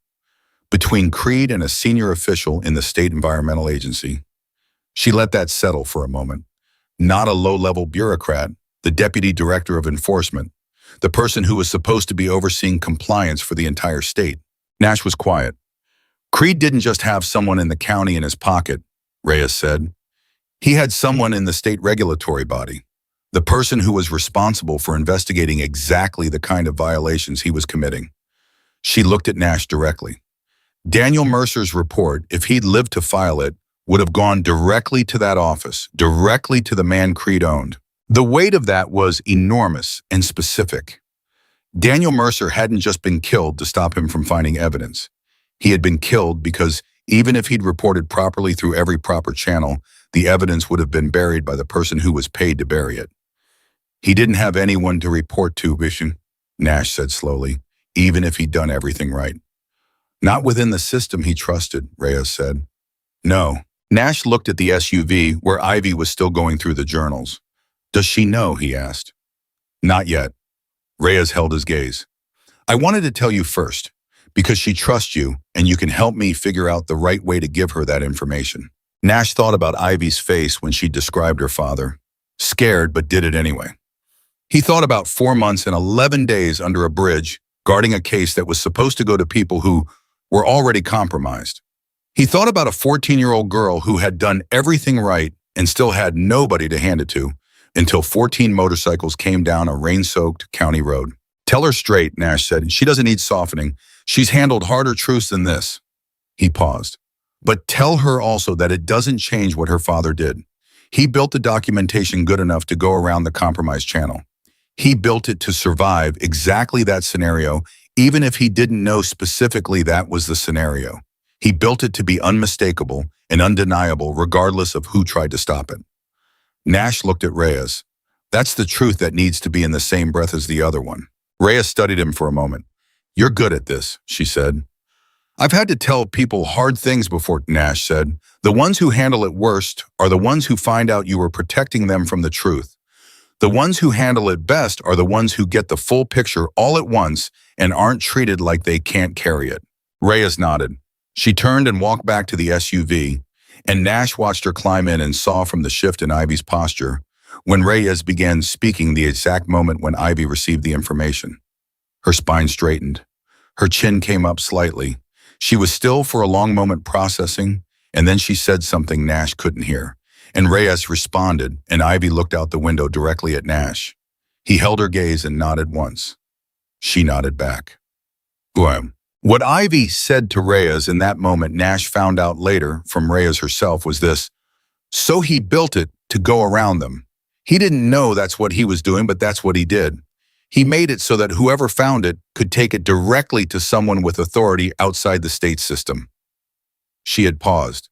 between Creed and a senior official in the state environmental agency." She let that settle for a moment. Not a low-level bureaucrat, the deputy director of enforcement, the person who was supposed to be overseeing compliance for the entire state. Nash was quiet. "Creed didn't just have someone in the county in his pocket," Reyes said. "He had someone in the state regulatory body, the person who was responsible for investigating exactly the kind of violations he was committing." She looked at Nash directly. Daniel Mercer's report, if he'd lived to file it, would have gone directly to that office, directly to the man Creed owned. The weight of that was enormous and specific. Daniel Mercer hadn't just been killed to stop him from finding evidence. He had been killed because even if he'd reported properly through every proper channel, the evidence would have been buried by the person who was paid to bury it. "He didn't have anyone to report to, Bishop," Nash said slowly, "even if he'd done everything right." "Not within the system he trusted," Reyes said. "No." Nash looked at the SUV where Ivy was still going through the journals. "Does she know?" he asked. "Not yet." Reyes held his gaze. I wanted to tell you first, because she trusts you and you can help me figure out the right way to give her that information. Nash thought about Ivy's face when she described her father. Scared, but did it anyway. He thought about 4 months and 11 days under a bridge, guarding a case that was supposed to go to people who were already compromised. He thought about a 14-year-old girl who had done everything right and still had nobody to hand it to until 14 motorcycles came down a rain-soaked county road. Tell her straight, Nash said. She doesn't need softening. She's handled harder truths than this. He paused. But tell her also that it doesn't change what her father did. He built the documentation good enough to go around the compromise channel. He built it to survive exactly that scenario, even if he didn't know specifically that was the scenario. He built it to be unmistakable and undeniable regardless of who tried to stop it. Nash looked at Reyes. That's the truth that needs to be in the same breath as the other one. Reyes studied him for a moment. You're good at this, she said. I've had to tell people hard things before, Nash said. The ones who handle it worst are the ones who find out you were protecting them from the truth. The ones who handle it best are the ones who get the full picture all at once and aren't treated like they can't carry it. Reyes nodded. She turned and walked back to the SUV, and Nash watched her climb in and saw from the shift in Ivy's posture when Reyes began speaking the exact moment when Ivy received the information. Her spine straightened. Her chin came up slightly. She was still for a long moment processing, and then she said something Nash couldn't hear. And Reyes responded, and Ivy looked out the window directly at Nash. He held her gaze and nodded once. She nodded back. Boom. What Ivy said to Reyes in that moment Nash found out later from Reyes herself was this. So he built it to go around them. He didn't know that's what he was doing, but that's what he did. He made it so that whoever found it could take it directly to someone with authority outside the state system. She had paused.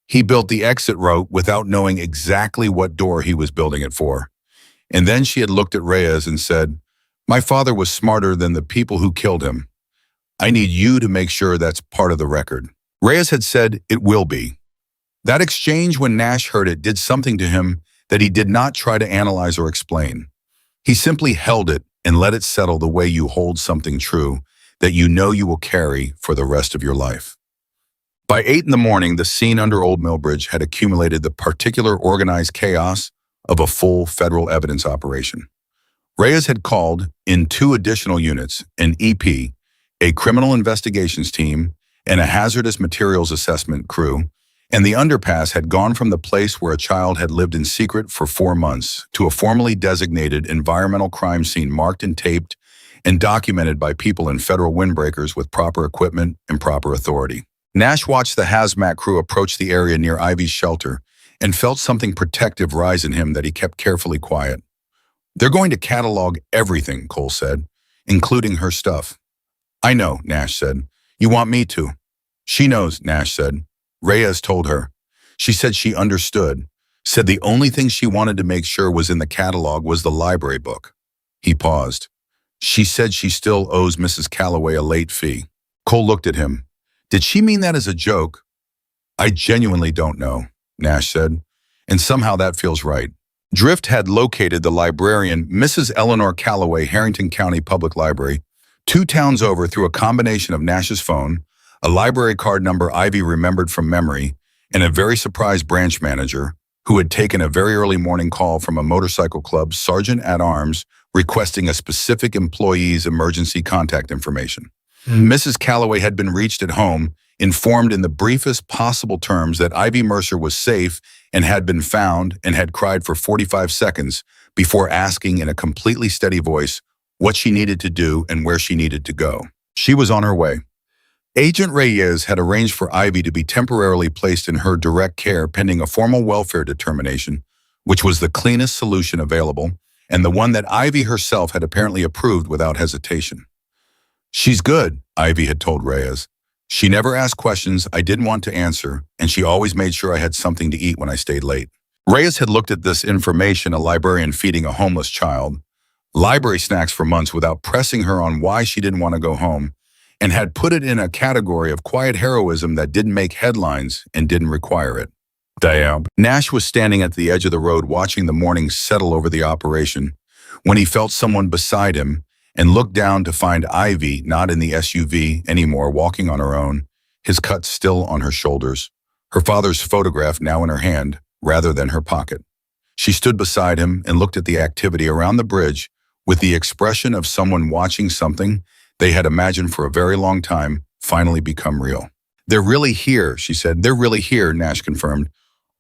He built the exit route without knowing exactly what door he was building it for. And then she had looked at Reyes and said, my father was smarter than the people who killed him. I need you to make sure that's part of the record. Reyes had said it will be. That exchange when Nash heard it did something to him that he did not try to analyze or explain. He simply held it and let it settle the way you hold something true that you know you will carry for the rest of your life. By 8 in the morning, the scene under Old Millbridge had accumulated the particular organized chaos of a full federal evidence operation. Reyes had called in 2 additional units, an EP, a criminal investigations team, and a hazardous materials assessment crew, and the underpass had gone from the place where a child had lived in secret for 4 months to a formally designated environmental crime scene marked and taped and documented by people in federal windbreakers with proper equipment and proper authority. Nash watched the hazmat crew approach the area near Ivy's shelter and felt something protective rise in him that he kept carefully quiet. They're going to catalog everything, Cole said, including her stuff. I know, Nash said. You want me to? She knows, Nash said. Reyes told her. She said she understood, said the only thing she wanted to make sure was in the catalog was the library book. He paused. She said she still owes Mrs. Calloway a late fee. Cole looked at him. Did she mean that as a joke? I genuinely don't know, Nash said, and somehow that feels right. Drift had located the librarian, Mrs. Eleanor Calloway, Harrington County Public Library, 2 towns over through a combination of Nash's phone, a library card number Ivy remembered from memory, and a very surprised branch manager who had taken a very early morning call from a motorcycle club sergeant-at-arms requesting a specific employee's emergency contact information. Mrs. Calloway had been reached at home, informed in the briefest possible terms that Ivy Mercer was safe and had been found, and had cried for 45 seconds before asking in a completely steady voice what she needed to do and where she needed to go. She was on her way. Agent Reyes had arranged for Ivy to be temporarily placed in her direct care pending a formal welfare determination, which was the cleanest solution available, and the one that Ivy herself had apparently approved without hesitation. She's good, Ivy had told Reyes. She never asked questions I didn't want to answer, and she always made sure I had something to eat when I stayed late. Reyes had looked at this information a librarian feeding a homeless child, library snacks for months without pressing her on why she didn't want to go home, and had put it in a category of quiet heroism that didn't make headlines and didn't require it. Damn. Nash was standing at the edge of the road watching the morning settle over the operation when he felt someone beside him and looked down to find Ivy not in the SUV anymore, walking on her own, his cuts still on her shoulders, her father's photograph now in her hand rather than her pocket. She stood beside him and looked at the activity around the bridge with the expression of someone watching something they had imagined for a very long time finally become real. "They're really here," she said. "They're really here," Nash confirmed.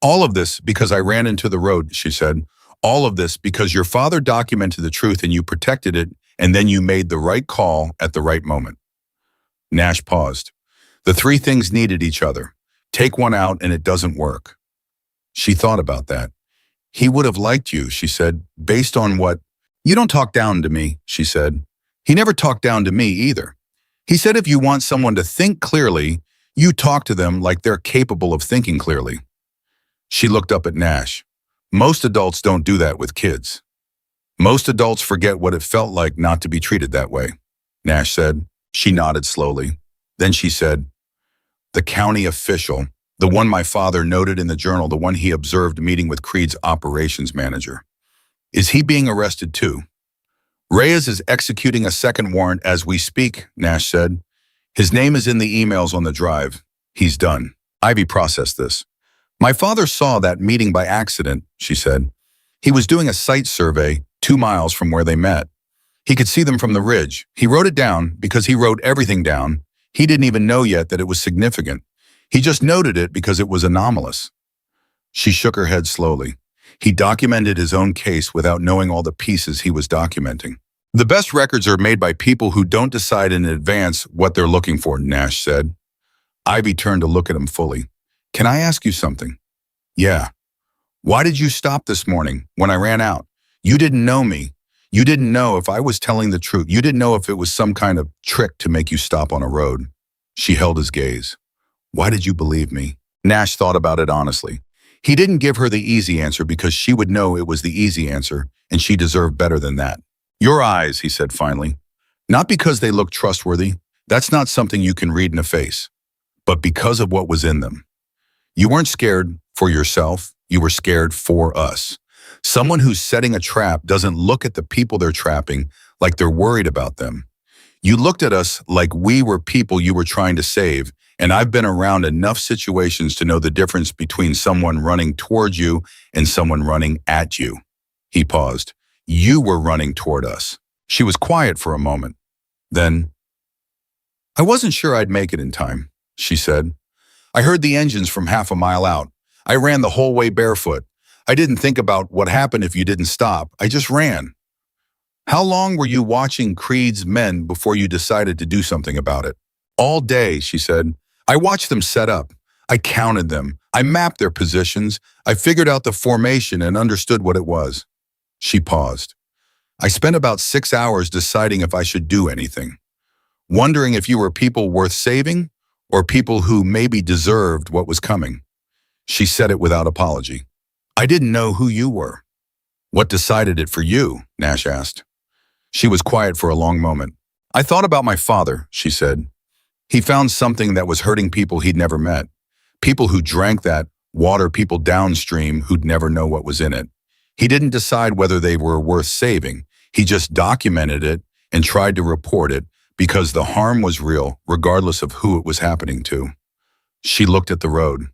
"All of this because I ran into the road," she said. "All of this because your father documented the truth and you protected it, and then you made the right call at the right moment." Nash paused. The three things needed each other. Take one out and it doesn't work. She thought about that. "He would have liked you," she said, "based on what—" "You don't talk down to me," she said. "He never talked down to me either. He said if you want someone to think clearly, you talk to them like they're capable of thinking clearly." She looked up at Nash. "Most adults don't do that with kids. Most adults forget what it felt like not to be treated that way," Nash said. She nodded slowly. Then she said, "The county official, the one my father noted in the journal, the one he observed meeting with Creed's operations manager. Is he being arrested too?" "Reyes is executing a second warrant as we speak," Nash said. "His name is in the emails on the drive. He's done." Ivy processed this. "My father saw that meeting by accident," she said. "He was doing a site survey 2 miles from where they met. He could see them from the ridge. He wrote it down because he wrote everything down. He didn't even know yet that it was significant. He just noted it because it was anomalous." She shook her head slowly. He documented his own case without knowing all the pieces he was documenting. "The best records are made by people who don't decide in advance what they're looking for," Nash said. Ivy turned to look at him fully. "Can I ask you something?" "Yeah." "Why did you stop this morning when I ran out? You didn't know me. You didn't know if I was telling the truth. You didn't know if it was some kind of trick to make you stop on a road." She held his gaze. "Why did you believe me?" Nash thought about it honestly. He didn't give her the easy answer because she would know it was the easy answer, and she deserved better than that. "Your eyes," he said finally. "Not because they look trustworthy. That's not something you can read in a face. But because of what was in them. You weren't scared for yourself. You were scared for us. Someone who's setting a trap doesn't look at the people they're trapping like they're worried about them. You looked at us like we were people you were trying to save, and I've been around enough situations to know the difference between someone running towards you and someone running at you." He paused. "You were running toward us." She was quiet for a moment. Then, "I wasn't sure I'd make it in time," she said. "I heard the engines from half a mile out. I ran the whole way barefoot. I didn't think about what happened if you didn't stop. I just ran." "How long were you watching Creed's men before you decided to do something about it?" "All day," she said. "I watched them set up. I counted them. I mapped their positions. I figured out the formation and understood what it was." She paused. "I spent about 6 hours deciding if I should do anything, wondering if you were people worth saving or people who maybe deserved what was coming." She said it without apology. "I didn't know who you were." "What decided it for you?" Nash asked. She was quiet for a long moment. "I thought about my father," she said. "He found something that was hurting people he'd never met. People who drank that water, people downstream who'd never know what was in it. He didn't decide whether they were worth saving. He just documented it and tried to report it because the harm was real, regardless of who it was happening to." She looked at the road.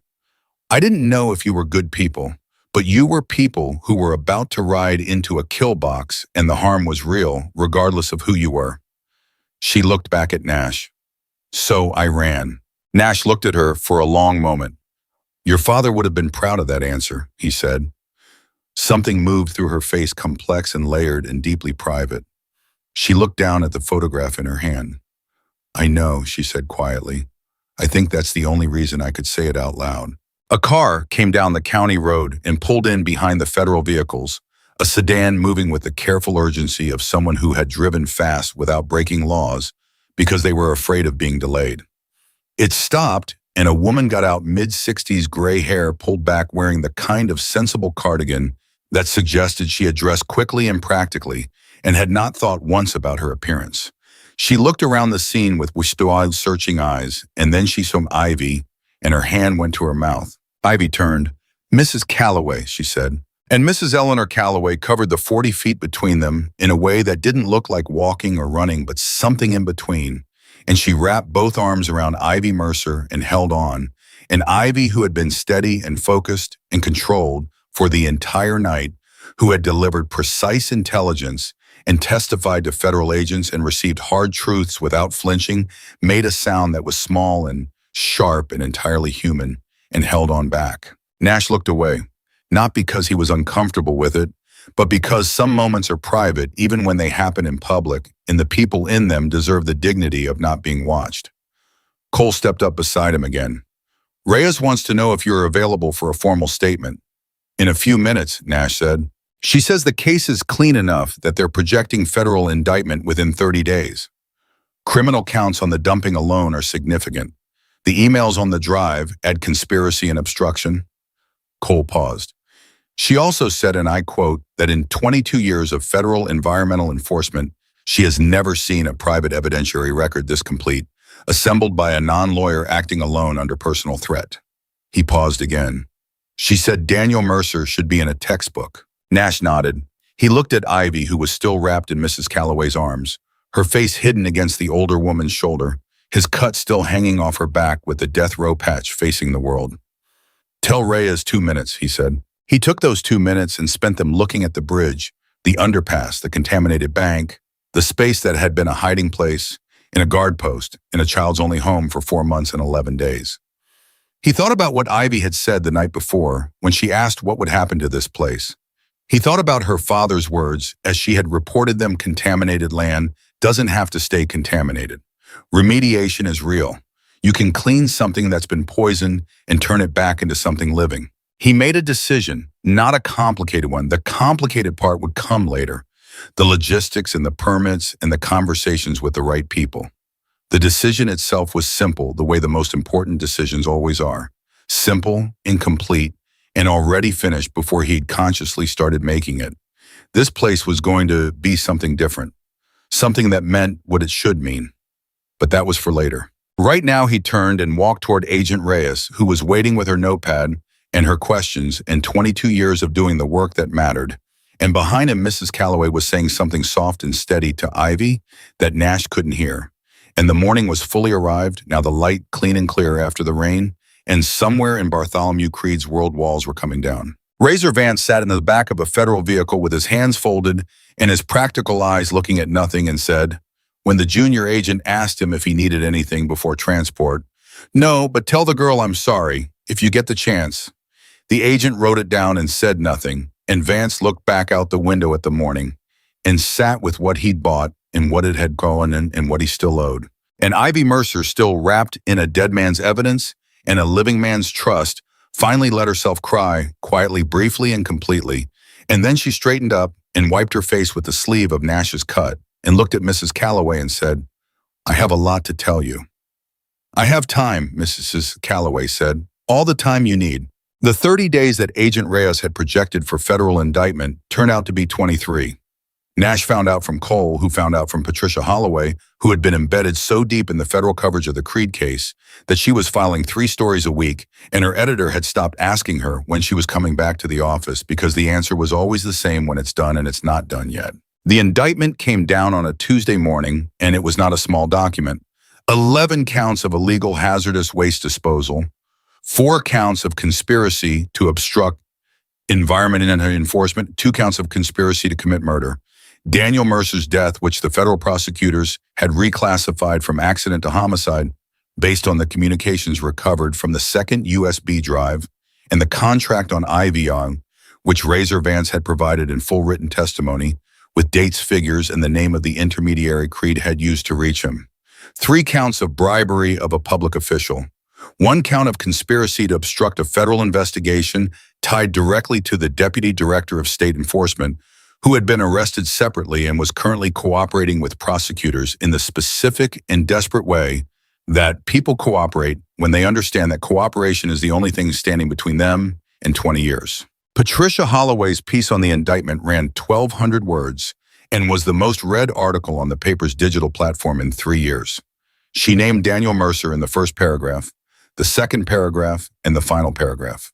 "I didn't know if you were good people, but you were people who were about to ride into a kill box, and the harm was real, regardless of who you were." She looked back at Nash. "So I ran." Nash looked at her for a long moment. "Your father would have been proud of that answer," he said. Something moved through her face, complex and layered and deeply private. She looked down at the photograph in her hand. "I know," she said quietly. "I think that's the only reason I could say it out loud." A car came down the county road and pulled in behind the federal vehicles, a sedan moving with the careful urgency of someone who had driven fast without breaking laws because they were afraid of being delayed. It stopped, and a woman got out, mid-60s, gray hair pulled back, wearing the kind of sensible cardigan that suggested she had dressed quickly and practically and had not thought once about her appearance. She looked around the scene with wide, searching eyes, and then she saw Ivy, and her hand went to her mouth. Ivy turned. "Mrs. Calloway," she said, And Mrs. Eleanor Calloway covered the 40 feet between them in a way that didn't look like walking or running, but something in between. And she wrapped both arms around Ivy Mercer and held on. And Ivy, who had been steady and focused and controlled for the entire night, who had delivered precise intelligence and testified to federal agents and received hard truths without flinching, made a sound that was small and sharp and entirely human, and held on back. Nash looked away, not because he was uncomfortable with it, but because some moments are private even when they happen in public, and the people in them deserve the dignity of not being watched. Cole stepped up beside him again. Reyes wants to know if you're available for a formal statement. In a few minutes, Nash said. She says the case is clean enough that they're projecting federal indictment within 30 days. Criminal counts on the dumping alone are significant. The emails on the drive add conspiracy and obstruction. Cole paused. She also said, and I quote, that in 22 years of federal environmental enforcement, she has never seen a private evidentiary record this complete, assembled by a non-lawyer acting alone under personal threat. He paused again. She said Daniel Mercer should be in a textbook. Nash nodded. He looked at Ivy, who was still wrapped in Mrs. Calloway's arms, her face hidden against the older woman's shoulder, his cut still hanging off her back with the death row patch facing the world. Tell Reyes 2 minutes, he said. He took those 2 minutes and spent them looking at the bridge, the underpass, the contaminated bank, the space that had been a hiding place, in a guard post, in a child's only home for 4 months and 11 days. He thought about what Ivy had said the night before when she asked what would happen to this place. He thought about her father's words as she had reported them. Contaminated land doesn't have to stay contaminated. Remediation is real. You can clean something that's been poisoned and turn it back into something living. He made a decision, not a complicated one. The complicated part would come later. The logistics and the permits and the conversations with the right people. The decision itself was simple, the way the most important decisions always are. Simple, incomplete, and already finished before he'd consciously started making it. This place was going to be something different, something that meant what it should mean. But that was for later. Right now he turned and walked toward Agent Reyes, who was waiting with her notepad and her questions and 22 years of doing the work that mattered. And behind him, Mrs. Calloway was saying something soft and steady to Ivy that Nash couldn't hear. And the morning was fully arrived, now the light clean and clear after the rain, and somewhere in Bartholomew Creed's world walls were coming down. Razor Vance sat in the back of a federal vehicle with his hands folded and his practical eyes looking at nothing and said, when the junior agent asked him if he needed anything before transport, "No, but tell the girl I'm sorry, if you get the chance." The agent wrote it down and said nothing, and Vance looked back out the window at the morning and sat with what he'd bought and what it had gone and what he still owed. And Ivy Mercer, still wrapped in a dead man's evidence and a living man's trust, finally let herself cry, quietly, briefly, and completely. And then she straightened up and wiped her face with the sleeve of Nash's cut and looked at Mrs. Calloway and said, "I have a lot to tell you." "I have time," Mrs. Calloway said, "all the time you need." The 30 days that Agent Reyes had projected for federal indictment turned out to be 23. Nash found out from Cole, who found out from Patricia Holloway, who had been embedded so deep in the federal coverage of the Creed case that she was filing 3 stories a week, and her editor had stopped asking her when she was coming back to the office because the answer was always the same when it's done and it's not done yet. The indictment came down on a Tuesday morning, and it was not a small document. 11 counts of illegal hazardous waste disposal, 4 counts of conspiracy to obstruct environment and enforcement, 2 counts of conspiracy to commit murder. Daniel Mercer's death, which the federal prosecutors had reclassified from accident to homicide based on the communications recovered from the second USB drive, and the contract on Ivy on, which Razor Vance had provided in full written testimony, with dates, figures, and the name of the intermediary Creed had used to reach him. 3 counts of bribery of a public official. 1 count of conspiracy to obstruct a federal investigation tied directly to the Deputy Director of State Enforcement, who had been arrested separately and was currently cooperating with prosecutors in the specific and desperate way that people cooperate when they understand that cooperation is the only thing standing between them and 20 years. Patricia Holloway's piece on the indictment ran 1,200 words and was the most read article on the paper's digital platform in 3 years. She named Daniel Mercer in the first paragraph, the second paragraph, and the final paragraph.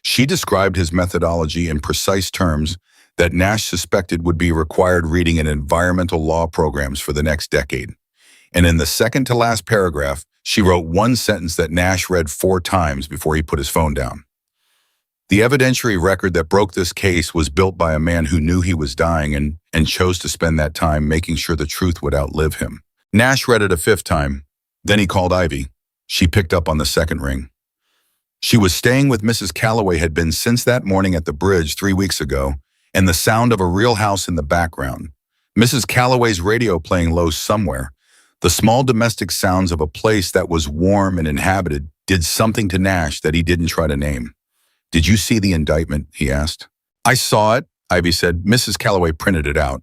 She described his methodology in precise terms that Nash suspected would be required reading in environmental law programs for the next decade. And in the second to last paragraph, she wrote one sentence that Nash read 4 times before he put his phone down. The evidentiary record that broke this case was built by a man who knew he was dying and chose to spend that time making sure the truth would outlive him. Nash read it a 5th time. Then he called Ivy. She picked up on the second ring. She was staying with Mrs. Calloway had been since that morning at the bridge 3 weeks ago, and the sound of a real house in the background. Mrs. Calloway's radio playing low somewhere. The small domestic sounds of a place that was warm and inhabited did something to Nash that he didn't try to name. "Did you see the indictment?" he asked. "I saw it," Ivy said. "Mrs. Calloway printed it out.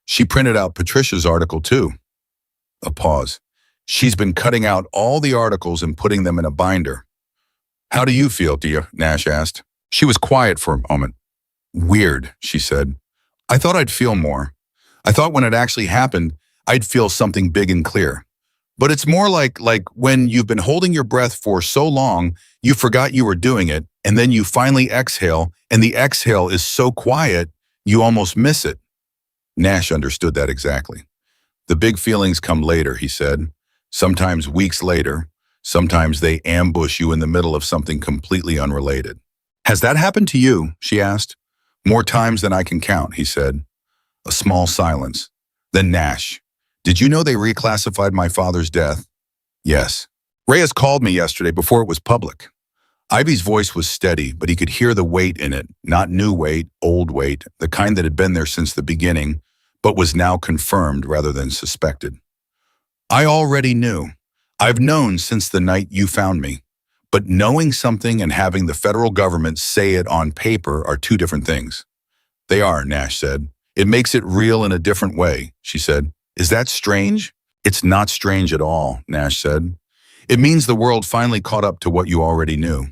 She printed out Patricia's article too." A pause. "She's been cutting out all the articles and putting them in a binder." "How do you feel, dear?" Nash asked. She was quiet for a moment. "Weird," she said. "I thought I'd feel more. I thought when it actually happened, I'd feel something big and clear. But it's more like when you've been holding your breath for so long, you forgot you were doing it, and then you finally exhale, and the exhale is so quiet, you almost miss it." Nash understood that exactly. "The big feelings come later," he said. "Sometimes weeks later. Sometimes they ambush you in the middle of something completely unrelated." "Has that happened to you?" she asked. "More times than I can count," he said. A small silence. Then Nash. "Did you know they reclassified my father's death?" "Yes. Reyes called me yesterday before it was public." Ivy's voice was steady, but he could hear the weight in it, not new weight, old weight, the kind that had been there since the beginning, but was now confirmed rather than suspected. "I already knew. I've known since the night you found me. But knowing something and having the federal government say it on paper are 2 different things." "They are," Nash said. "It makes it real in a different way," she said. "Is that strange?" "It's not strange at all," Nash said. "It means the world finally caught up to what you already knew.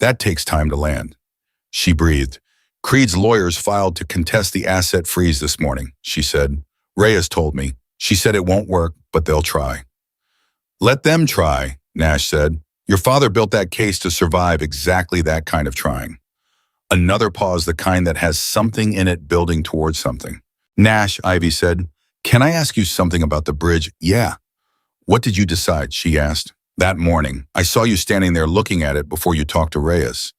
That takes time to land." She breathed. "Creed's lawyers filed to contest the asset freeze this morning," she said. "Reyes told me. She said it won't work, but they'll try." "Let them try," Nash said. "Your father built that case to survive exactly that kind of trying." Another pause, the kind that has something in it building towards something. "Nash," Ivy said, "can I ask you something about the bridge?" "Yeah." "What did you decide?" she asked. "That morning, I saw you standing there looking at it before you talked to Reyes.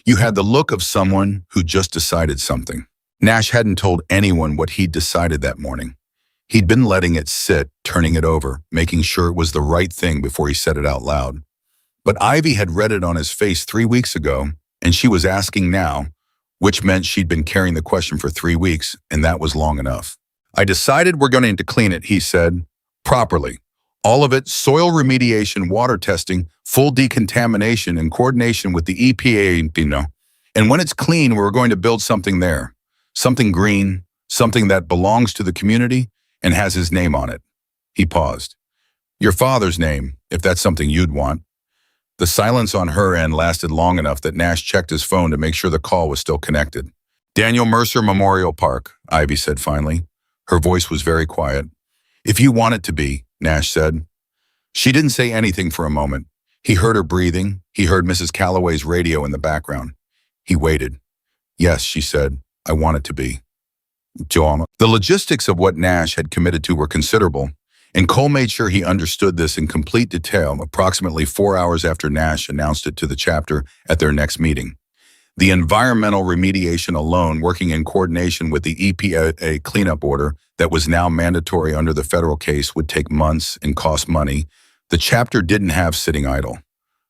You had the look of someone who just decided something." Nash hadn't told anyone what he'd decided that morning. He'd been letting it sit, turning it over, making sure it was the right thing before he said it out loud. But Ivy had read it on his face 3 weeks ago, and she was asking now, which meant she'd been carrying the question for 3 weeks, and that was long enough. "I decided we're going to clean it," he said. "Properly. All of it, soil remediation, water testing, full decontamination in coordination with the EPA, And when it's clean, we're going to build something there. Something green, something that belongs to the community and has his name on it." He paused. "Your father's name, if that's something you'd want." The silence on her end lasted long enough that Nash checked his phone to make sure the call was still connected. "Daniel Mercer Memorial Park," Ivy said finally. Her voice was very quiet. "If you want it to be," Nash said. She didn't say anything for a moment. He heard her breathing. He heard Mrs. Calloway's radio in the background. He waited. "Yes," she said, "I want it to be." John. The logistics of what Nash had committed to were considerable, and Cole made sure he understood this in complete detail approximately 4 hours after Nash announced it to the chapter at their next meeting. The environmental remediation alone, working in coordination with the EPA cleanup order that was now mandatory under the federal case, would take months and cost money. The chapter didn't have sitting idle.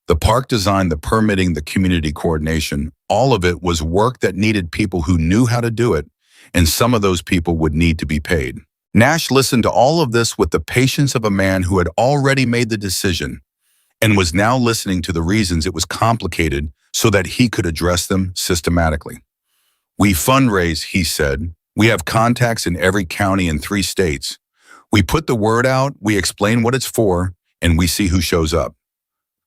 The park design, the permitting, the community coordination, all of it was work that needed people who knew how to do it, and some of those people would need to be paid. Nash listened to all of this with the patience of a man who had already made the decision and was now listening to the reasons it was complicated so that he could address them systematically. "We fundraise," he said. "We have contacts in every county in 3 states. We put the word out, we explain what it's for, and we see who shows up."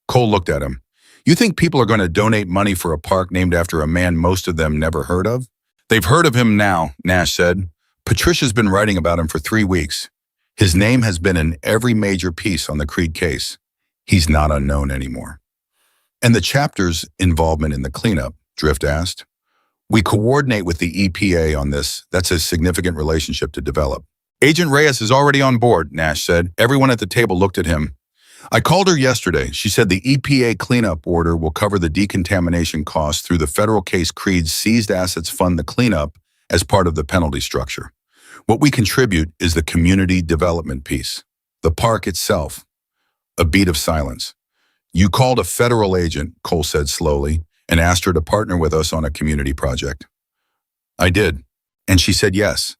Cole looked at him. "You think people are going to donate money for a park named after a man most of them never heard of?" "They've heard of him now," Nash said. "Patricia's been writing about him for 3 weeks. His name has been in every major piece on the Creed case. He's not unknown anymore." And the chapter's involvement in the cleanup, Drift asked. We coordinate with the EPA on this. That's a significant relationship to develop. Agent Reyes is already on board, Nash said. Everyone at the table looked at him. I called her yesterday. She said the EPA cleanup order will cover the decontamination costs through the federal case. Creed's seized assets fund the cleanup as part of the penalty structure. What we contribute is the community development piece. The park itself. A beat of silence. You called a federal agent, Cole said slowly, and asked her to partner with us on a community project. I did. And she said yes.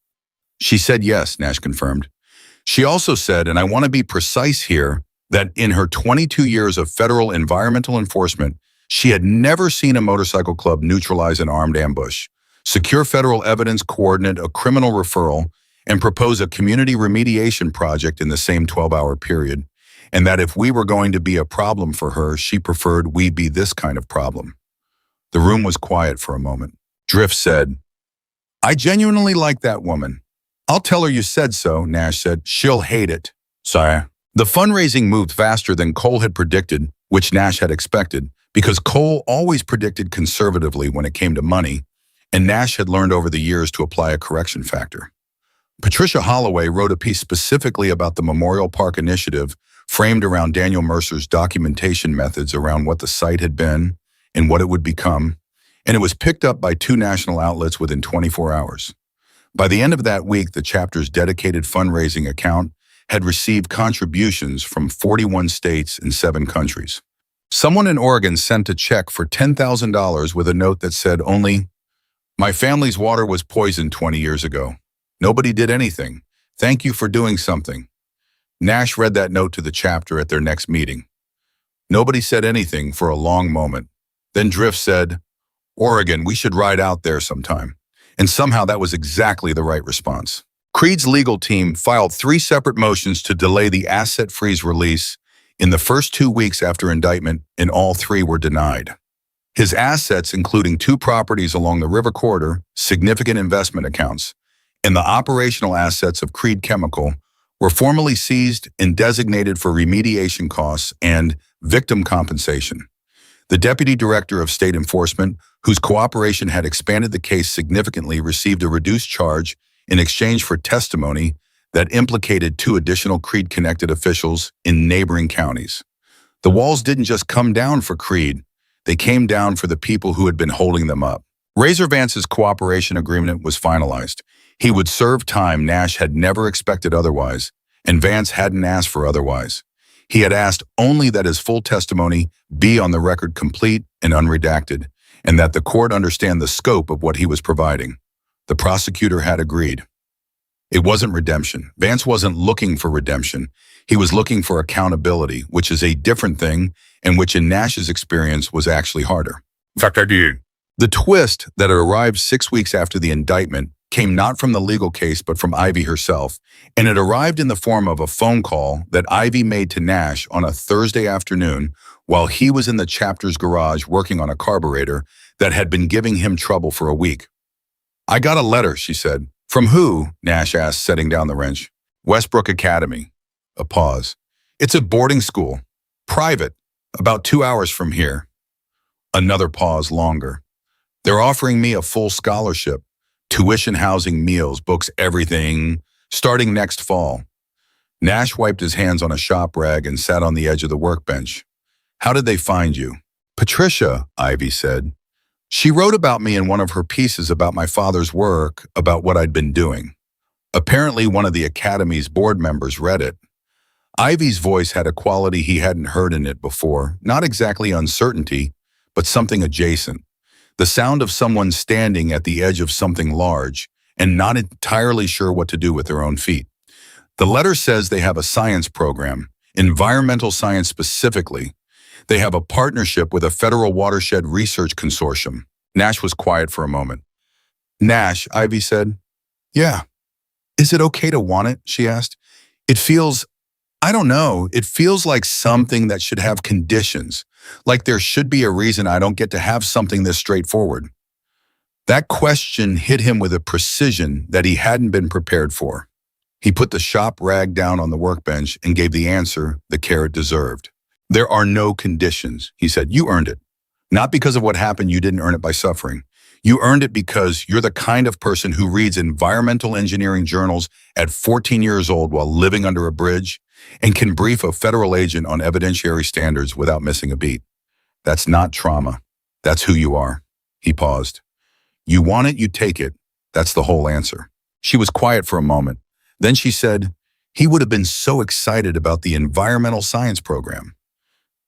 She said yes, Nash confirmed. She also said, and I want to be precise here, that in her 22 years of federal environmental enforcement, she had never seen a motorcycle club neutralize an armed ambush, secure federal evidence, coordinate a criminal referral, and propose a community remediation project in the same 12-hour period, and that if we were going to be a problem for her, she preferred we be this kind of problem. The room was quiet for a moment. Drift said, I genuinely like that woman. I'll tell her you said so, Nash said. She'll hate it. Sorry. The fundraising moved faster than Cole had predicted, which Nash had expected, because Cole always predicted conservatively when it came to money, and Nash had learned over the years to apply a correction factor. Patricia Holloway wrote a piece specifically about the Memorial Park Initiative, framed around Daniel Mercer's documentation methods around what the site had been and what it would become, and it was picked up by 2 national outlets within 24 hours. By the end of that week, the chapter's dedicated fundraising account had received contributions from 41 states and 7 countries. Someone in Oregon sent a check for $10,000 with a note that said only, my family's water was poisoned 20 years ago. Nobody did anything. Thank you for doing something. Nash read that note to the chapter at their next meeting. Nobody said anything for a long moment. Then Drift said, Oregon, we should ride out there sometime. And somehow that was exactly the right response. Creed's legal team filed 3 separate motions to delay the asset freeze release in the first 2 weeks after indictment, and all 3 were denied. His assets, including 2 properties along the river corridor, significant investment accounts, and the operational assets of Creed Chemical, were formally seized and designated for remediation costs and victim compensation. The Deputy Director of State Enforcement, whose cooperation had expanded the case significantly, received a reduced charge in exchange for testimony that implicated 2 additional Creed-connected officials in neighboring counties. The walls didn't just come down for Creed, they came down for the people who had been holding them up. Razor Vance's cooperation agreement was finalized. He would serve time Nash had never expected otherwise, and Vance hadn't asked for otherwise. He had asked only that his full testimony be on the record complete and unredacted, and that the court understand the scope of what he was providing. The prosecutor had agreed. It wasn't redemption. Vance wasn't looking for redemption. He was looking for accountability, which is a different thing, and which in Nash's experience was actually harder. In fact, I do. The twist that had arrived 6 weeks after the indictment came not from the legal case but from Ivy herself, and it arrived in the form of a phone call that Ivy made to Nash on a Thursday afternoon while he was in the chapter's garage working on a carburetor that had been giving him trouble for a week. I got a letter, she said. From who? Nash asked, setting down the wrench. Westbrook Academy. A pause. It's a boarding school. Private. About 2 hours from here. Another pause longer. They're offering me a full scholarship. Tuition, housing, meals, books, everything, starting next fall. Nash wiped his hands on a shop rag and sat on the edge of the workbench. How did they find you? Patricia, Ivy said. She wrote about me in one of her pieces about my father's work, about what I'd been doing. Apparently one of the Academy's board members read it. Ivy's voice had a quality he hadn't heard in it before, not exactly uncertainty, but something adjacent. The sound of someone standing at the edge of something large and not entirely sure what to do with their own feet. The letter says they have a science program, environmental science specifically. They have a partnership with a federal watershed research consortium. Nash was quiet for a moment. Nash, Ivy said. Yeah. Is it okay to want it? She asked. It feels, I don't know, it feels like something that should have conditions. Like there should be a reason I don't get to have something this straightforward. That question hit him with a precision that he hadn't been prepared for. He put the shop rag down on the workbench and gave the answer the care it deserved. There are no conditions, he said. You earned it. Not because of what happened, you didn't earn it by suffering. You earned it because you're the kind of person who reads environmental engineering journals at 14 years old while living under a bridge and can brief a federal agent on evidentiary standards without missing a beat. That's not trauma. That's who you are. He paused. You want it, you take it. That's the whole answer. She was quiet for a moment. Then she said, he would have been so excited about the environmental science program.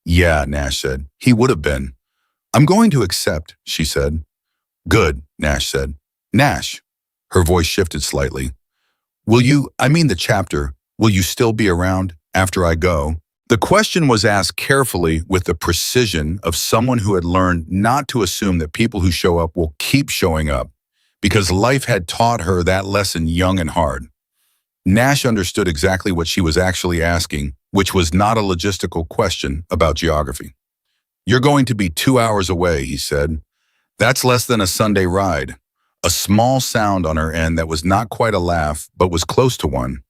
Yeah, Nash said. He would have been. I'm going to accept, she said. Good, Nash said. Nash. Her voice shifted slightly. The chapter, will you still be around after I go? The question was asked carefully with the precision of someone who had learned not to assume that people who show up will keep showing up, because life had taught her that lesson young and hard. Nash understood exactly what she was actually asking, which was not a logistical question about geography. You're going to be 2 hours away, he said. That's less than a Sunday ride. A small sound on her end that was not quite a laugh, but was close to one.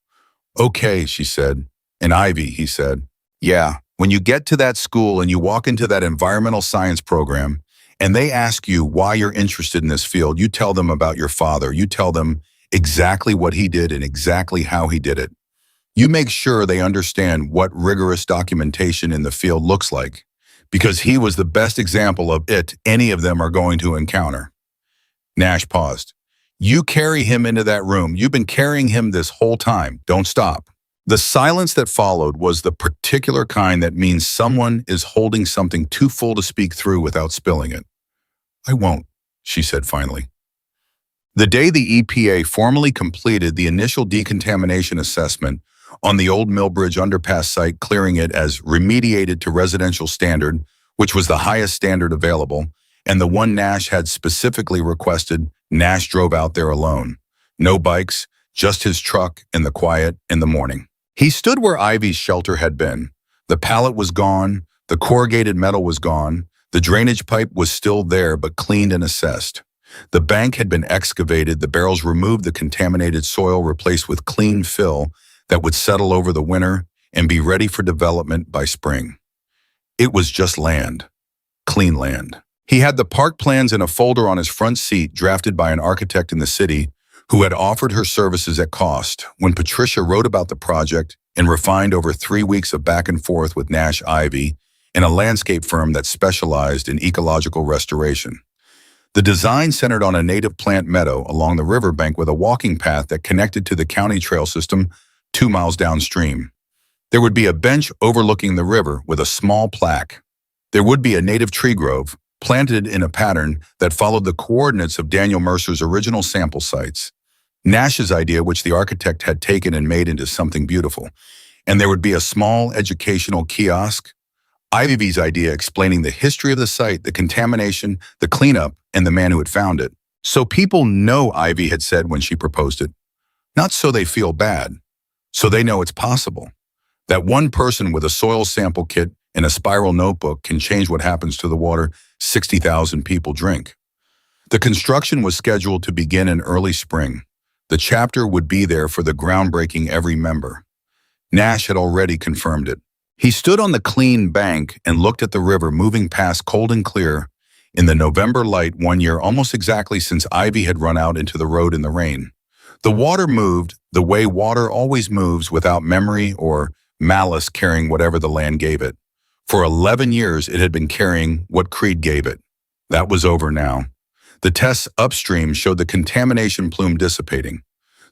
Okay, she said. And Ivy, he said. Yeah, when you get to that school and you walk into that environmental science program, and they ask you why you're interested in this field, you tell them about your father. You tell them exactly what he did and exactly how he did it. You make sure they understand what rigorous documentation in the field looks like, because he was the best example of it any of them are going to encounter. Nash paused. You carry him into that room. You've been carrying him this whole time. Don't stop. The silence that followed was the particular kind that means someone is holding something too full to speak through without spilling it. I won't, she said finally. The day the EPA formally completed the initial decontamination assessment on the Old Millbridge underpass site, clearing it as remediated to residential standard, which was the highest standard available, and the one Nash had specifically requested, Nash drove out there alone. No bikes, just his truck in the quiet in the morning. He stood where Ivy's shelter had been. The pallet was gone, the corrugated metal was gone, the drainage pipe was still there but cleaned and assessed. The bank had been excavated, the barrels removed, the contaminated soil replaced with clean fill that would settle over the winter and be ready for development by spring. It was just land. Clean land. He had the park plans in a folder on his front seat, drafted by an architect in the city who had offered her services at cost. When Patricia wrote about the project and refined over 3 weeks of back and forth with Nash Ivy and a landscape firm that specialized in ecological restoration. The design centered on a native plant meadow along the riverbank with a walking path that connected to the county trail system 2 miles downstream. There would be a bench overlooking the river with a small plaque. There would be a native tree grove planted in a pattern that followed the coordinates of Daniel Mercer's original sample sites. Nash's idea, which the architect had taken and made into something beautiful. And there would be a small educational kiosk. Ivy's idea explaining the history of the site, the contamination, the cleanup, and the man who had found it. So people know, Ivy had said when she proposed it. Not so they feel bad, so they know it's possible. That one person with a soil sample kit and a spiral notebook can change what happens to the water 60,000 people drink. The construction was scheduled to begin in early spring. The chapter would be there for the groundbreaking every member. Nash had already confirmed it. He stood on the clean bank and looked at the river moving past cold and clear in the November light one year, almost exactly since Ivy had run out into the road in the rain. The water moved the way water always moves, without memory or malice, carrying whatever the land gave it. For 11 years, it had been carrying what Creed gave it. That was over now. The tests upstream showed the contamination plume dissipating.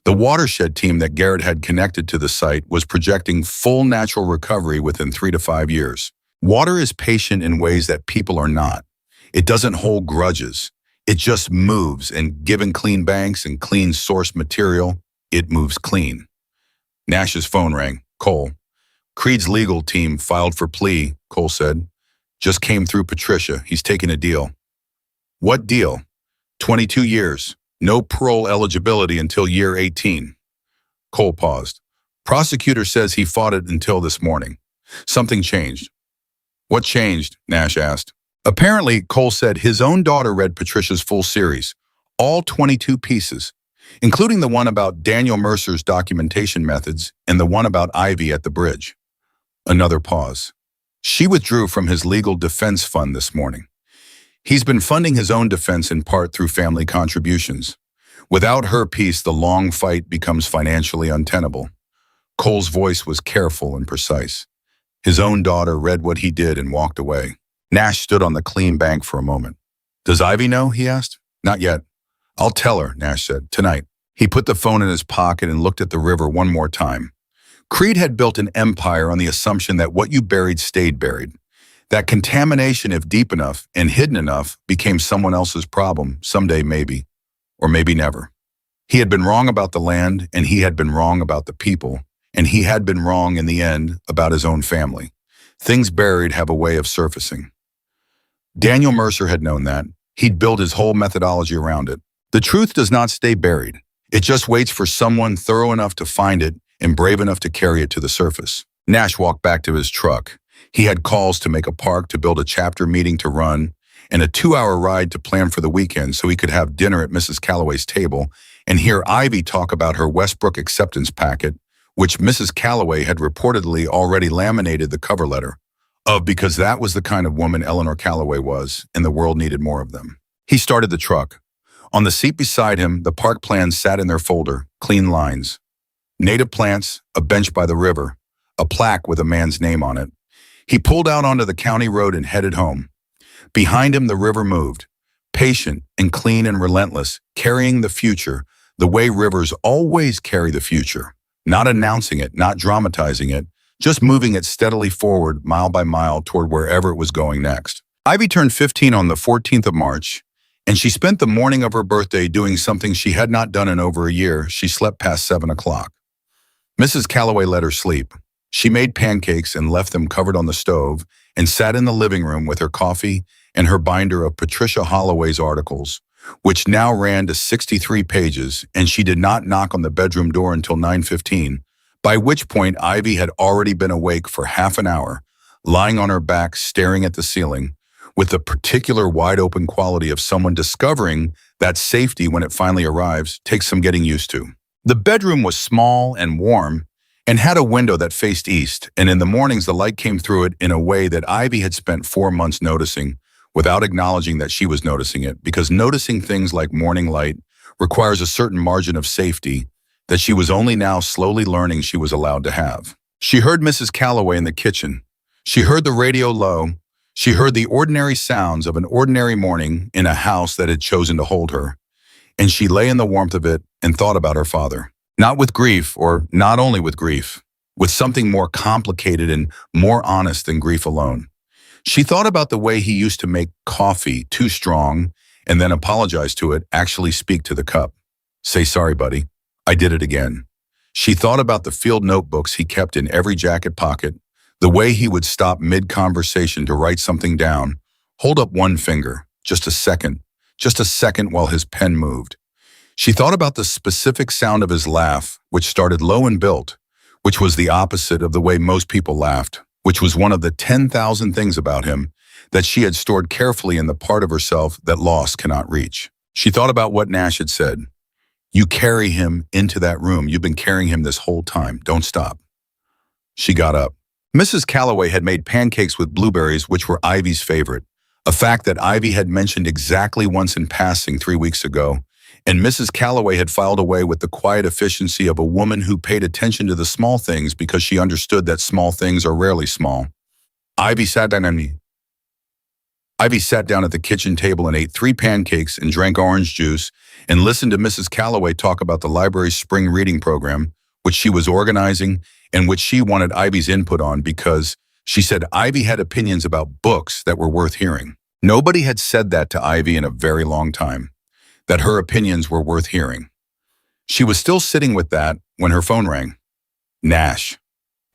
The watershed team that Garrett had connected to the site was projecting full natural recovery within 3 to 5 years. Water is patient in ways that people are not. It doesn't hold grudges. It just moves, and given clean banks and clean source material, it moves clean. Nash's phone rang. Cole. Creed's legal team filed for plea, Cole said. Just came through Patricia. He's taking a deal. What deal? 22 years. No parole eligibility until year 18. Cole paused. Prosecutor says he fought it until this morning. Something changed. What changed? Nash asked. Apparently, Cole said his own daughter read Patricia's full series, all 22 pieces, including the one about Daniel Mercer's documentation methods and the one about Ivy at the bridge. Another pause. She withdrew from his legal defense fund this morning. He's been funding his own defense in part through family contributions. Without her piece, the long fight becomes financially untenable. Cole's voice was careful and precise. His own daughter read what he did and walked away. Nash stood on the clean bank for a moment. "Does Ivy know?" he asked. "Not yet. I'll tell her," Nash said, "tonight." He put the phone in his pocket and looked at the river one more time. Creed had built an empire on the assumption that what you buried stayed buried. That contamination, if deep enough and hidden enough, became someone else's problem, someday maybe, or maybe never. He had been wrong about the land, and he had been wrong about the people, and he had been wrong in the end about his own family. Things buried have a way of surfacing. Daniel Mercer had known that. He'd built his whole methodology around it. The truth does not stay buried. It just waits for someone thorough enough to find it and brave enough to carry it to the surface. Nash walked back to his truck. He had calls to make a park, to build a chapter meeting to run, and a 2-hour ride to plan for the weekend so he could have dinner at Mrs. Calloway's table and hear Ivy talk about her Westbrook acceptance packet, which Mrs. Calloway had reportedly already laminated the cover letter of, because that was the kind of woman Eleanor Calloway was, and the world needed more of them. He started the truck. On the seat beside him, the park plans sat in their folder, clean lines. Native plants, a bench by the river, a plaque with a man's name on it. He pulled out onto the county road and headed home. Behind him, the river moved, patient and clean and relentless, carrying the future the way rivers always carry the future, not announcing it, not dramatizing it, just moving it steadily forward, mile by mile, toward wherever it was going next. Ivy turned 15 on the 14th of March, and she spent the morning of her birthday doing something she had not done in over a year. She slept past 7 o'clock. Mrs. Calloway let her sleep. She made pancakes and left them covered on the stove and sat in the living room with her coffee and her binder of Patricia Holloway's articles, which now ran to 63 pages, and she did not knock on the bedroom door until 9:15, by which point Ivy had already been awake for half an hour, lying on her back staring at the ceiling, with the particular wide-open quality of someone discovering that safety, when it finally arrives, takes some getting used to. The bedroom was small and warm and had a window that faced east, and in the mornings the light came through it in a way that Ivy had spent 4 months noticing, without acknowledging that she was noticing it, because noticing things like morning light requires a certain margin of safety that she was only now slowly learning she was allowed to have. She heard Mrs. Calloway in the kitchen. She heard the radio low. She heard the ordinary sounds of an ordinary morning in a house that had chosen to hold her. And she lay in the warmth of it and thought about her father. Not with grief, or not only with grief, with something more complicated and more honest than grief alone. She thought about the way he used to make coffee too strong and then apologize to it, actually speak to the cup. Say, "Sorry, buddy, I did it again." She thought about the field notebooks he kept in every jacket pocket, the way he would stop mid-conversation to write something down, hold up one finger, just a second while his pen moved. She thought about the specific sound of his laugh, which started low and built, which was the opposite of the way most people laughed, which was one of the 10,000 things about him that she had stored carefully in the part of herself that loss cannot reach. She thought about what Nash had said. "You carry him into that room. You've been carrying him this whole time. Don't stop." She got up. Mrs. Calloway had made pancakes with blueberries, which were Ivy's favorite, a fact that Ivy had mentioned exactly once in passing 3 weeks ago, and Mrs. Calloway had filed away with the quiet efficiency of a woman who paid attention to the small things because she understood that small things are rarely small. Ivy sat down at the kitchen table and ate 3 pancakes and drank orange juice and listened to Mrs. Calloway talk about the library's spring reading program, which she was organizing and which she wanted Ivy's input on because she said Ivy had opinions about books that were worth hearing. Nobody had said that to Ivy in a very long time, that her opinions were worth hearing. She was still sitting with that when her phone rang. Nash.